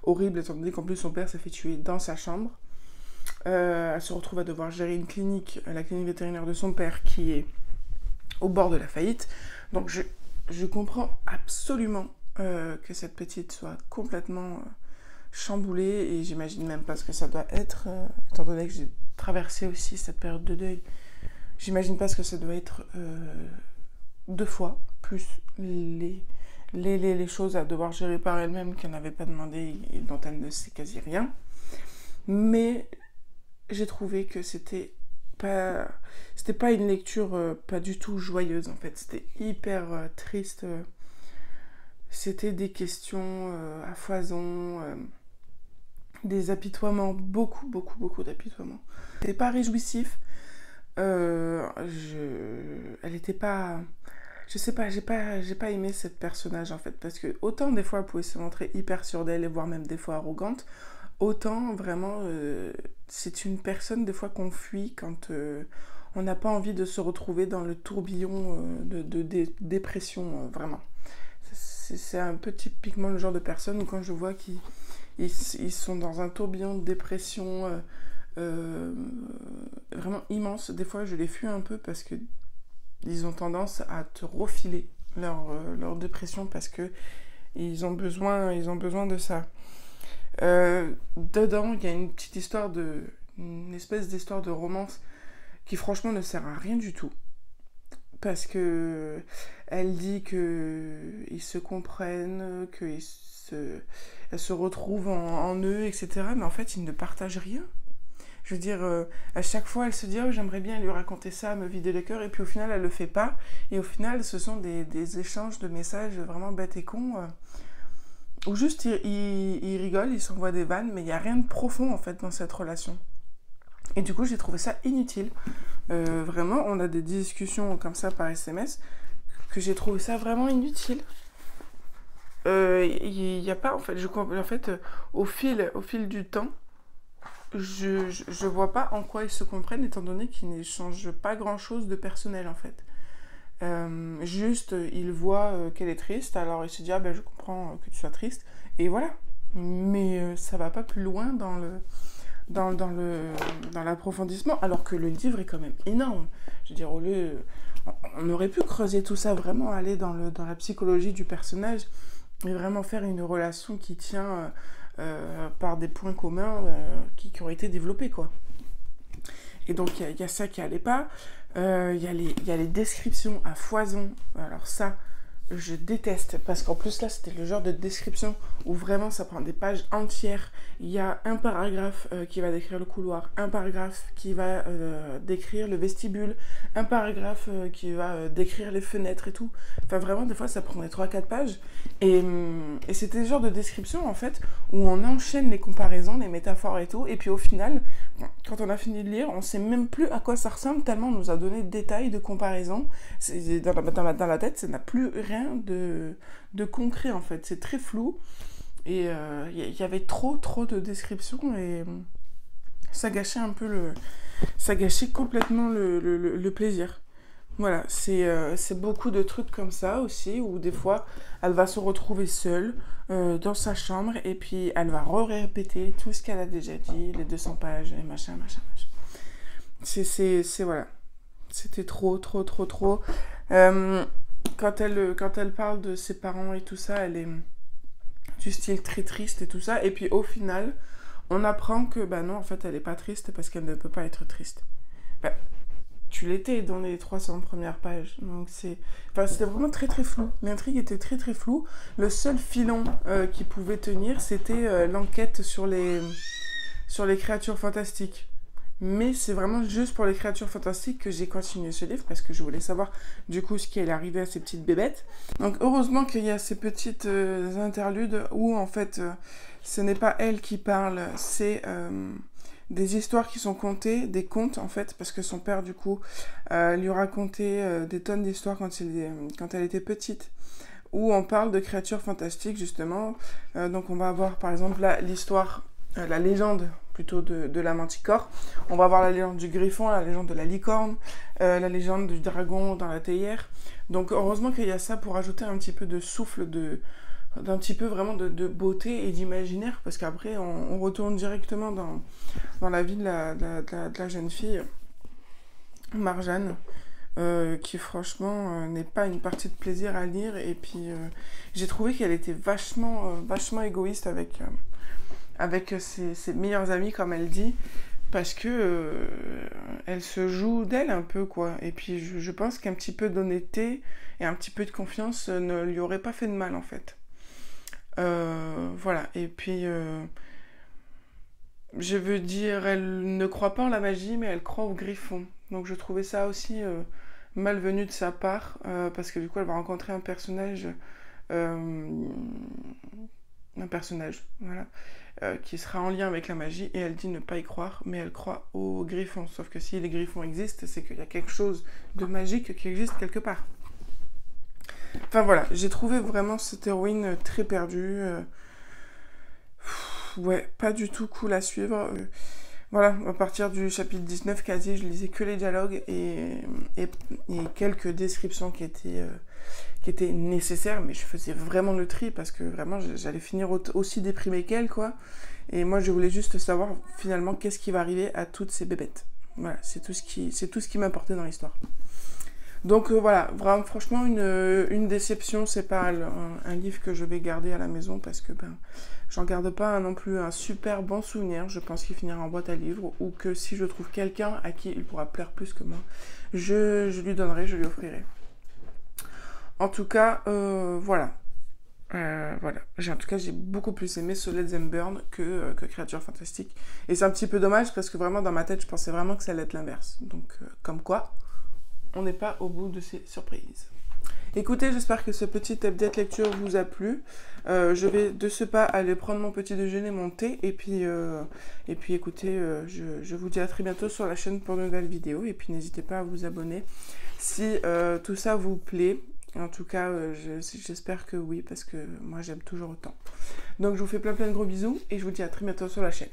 horribles, étant donné qu'en plus, son père s'est fait tuer dans sa chambre. Elle se retrouve à devoir gérer une clinique, la clinique vétérinaire de son père, qui est au bord de la faillite. Donc, je comprends absolument que cette petite soit complètement chamboulée, et j'imagine même pas ce que ça doit être, étant donné que j'ai traversé aussi cette période de deuil. J'imagine pas ce que ça doit être 2 fois plus les choses à devoir gérer par elle-même qu'elle n'avait pas demandé et dont elle ne sait quasi rien. Mais j'ai trouvé que c'était pas une lecture pas du tout joyeuse en fait. C'était hyper triste. C'était des questions à foison. Des apitoiements, beaucoup d'apitoiements. C'était pas réjouissif. Elle était pas... Je sais pas, j'ai pas aimé cette personnage en fait, parce que autant des fois elle pouvait se montrer hyper sûre d'elle et voire même des fois arrogante, autant vraiment c'est une personne des fois qu'on fuit quand on n'a pas envie de se retrouver dans le tourbillon de dépression, vraiment. C'est un peu typiquement le genre de personne où quand je vois qu'ils sont dans un tourbillon de dépression vraiment immense. Des fois, je les fuis un peu parce que ils ont tendance à te refiler leur dépression parce que ils ont besoin de ça. Dedans, il y a une espèce d'histoire de romance qui franchement ne sert à rien du tout. Parce que elle dit qu'ils se comprennent, elles se retrouvent en eux, etc. Mais en fait, ils ne partagent rien. Je veux dire, à chaque fois, elle se dit « Oh, j'aimerais bien lui raconter ça, me vider le cœur », et puis au final, elle le fait pas. Et au final, ce sont des échanges de messages vraiment bêtes et cons. où juste ils rigolent, ils s'envoient des vannes, mais il n'y a rien de profond en fait dans cette relation. Et du coup, j'ai trouvé ça inutile. Vraiment, on a des discussions comme ça par SMS que j'ai trouvé ça vraiment inutile. Il n'y a pas, en fait, au fil du temps, je vois pas en quoi ils se comprennent, étant donné qu'ils n'échangent pas grand-chose de personnel, en fait. Juste, il voit qu'elle est triste, alors il se dit, ah ben je comprends que tu sois triste, et voilà. Mais ça va pas plus loin dans l'approfondissement, alors que le livre est quand même énorme. Je veux dire, on aurait pu creuser tout ça, vraiment aller dans la psychologie du personnage, et vraiment faire une relation qui tient par des points communs qui ont été développés, quoi. Et donc, il y a ça qui allait pas. Il y a les descriptions à foison. Alors ça, je déteste. Parce qu'en plus, là, c'était le genre de description où vraiment, ça prend des pages entières. Il y a un paragraphe qui va décrire le couloir, un paragraphe qui va décrire le vestibule, un paragraphe qui va décrire les fenêtres et tout. Enfin, vraiment, des fois, ça prenait 3-4 pages. Et c'était le genre de description, en fait, où on enchaîne les comparaisons, les métaphores et tout. Et puis, au final, quand on a fini de lire, on sait même plus à quoi ça ressemble, tellement on nous a donné de détails, de comparaisons. Dans la tête, ça n'a plus rien de concret, en fait. C'est très flou. Et il y avait trop de descriptions et ça gâchait ça gâchait complètement le plaisir. Voilà, c'est beaucoup de trucs comme ça aussi, où des fois, elle va se retrouver seule dans sa chambre et puis elle va répéter tout ce qu'elle a déjà dit, les 200 pages, et machin. Voilà. C'était trop. Quand elle parle de ses parents et tout ça, elle est du style très triste et tout ça. Et puis au final, on apprend que, bah non, en fait, elle est pas triste parce qu'elle ne peut pas être triste. Bah, tu l'étais dans les 300 premières pages. Donc c'était vraiment très flou. L'intrigue était très floue. Le seul filon qui pouvait tenir, c'était l'enquête sur les créatures fantastiques. Mais c'est vraiment juste pour les créatures fantastiques que j'ai continué ce livre, parce que je voulais savoir du coup ce qui allait arriver à ces petites bébêtes. Donc heureusement qu'il y a ces petites interludes où en fait ce n'est pas elle qui parle, c'est des histoires qui sont contées, des contes en fait, parce que son père du coup lui racontait des tonnes d'histoires quand elle était petite, où on parle de créatures fantastiques justement. Donc on va avoir par exemple l'histoire, la légende plutôt de la manticore. On va avoir la légende du griffon, la légende de la licorne, la légende du dragon dans la théière. Donc heureusement qu'il y a ça pour ajouter un petit peu de souffle, d'un petit peu vraiment de beauté et d'imaginaire, parce qu'après on retourne directement dans la vie de la jeune fille, Marjane, qui franchement n'est pas une partie de plaisir à lire. Et puis j'ai trouvé qu'elle était vachement égoïste avec ses meilleurs amis, comme elle dit, parce que elle se joue d'elle un peu, quoi. Et puis je pense qu'un petit peu d'honnêteté et un petit peu de confiance ne lui aurait pas fait de mal, en fait. Voilà. Et puis je veux dire, elle ne croit pas en la magie, mais elle croit au griffon. Donc je trouvais ça aussi malvenu de sa part, parce que du coup elle va rencontrer un personnage, voilà, qui sera en lien avec la magie, et elle dit ne pas y croire, mais elle croit aux griffons. Sauf que si les griffons existent, c'est qu'il y a quelque chose de magique qui existe quelque part. Enfin voilà, j'ai trouvé vraiment cette héroïne très perdue. Ouais, pas du tout cool à suivre. Voilà, à partir du chapitre 19, quasi, je lisais que les dialogues et quelques descriptions qui étaient nécessaires, mais je faisais vraiment le tri parce que vraiment j'allais finir aussi déprimée qu'elle, quoi. Et moi je voulais juste savoir finalement qu'est-ce qui va arriver à toutes ces bébêtes. Voilà, c'est tout ce qui m'importait dans l'histoire. Donc voilà, vraiment franchement une déception. C'est pas un livre que je vais garder à la maison, parce que j'en garde pas non plus un super bon souvenir. Je pense qu'il finira en boîte à livres, ou que si je trouve quelqu'un à qui il pourra plaire plus que moi, je lui donnerai, je lui offrirai. En tout cas, voilà. Voilà. En tout cas, j'ai beaucoup plus aimé Solid and Burn que Créatures Fantastiques. Et c'est un petit peu dommage, parce que vraiment, dans ma tête, je pensais vraiment que ça allait être l'inverse. Donc, comme quoi, on n'est pas au bout de ces surprises. Écoutez, j'espère que ce petit update lecture vous a plu. Je vais de ce pas aller prendre mon petit déjeuner, mon thé, et puis écoutez, je vous dis à très bientôt sur la chaîne pour de nouvelles vidéos, et puis n'hésitez pas à vous abonner si tout ça vous plaît. En tout cas, j'espère que oui, parce que moi j'aime toujours autant. Donc je vous fais plein de gros bisous, et je vous dis à très bientôt sur la chaîne.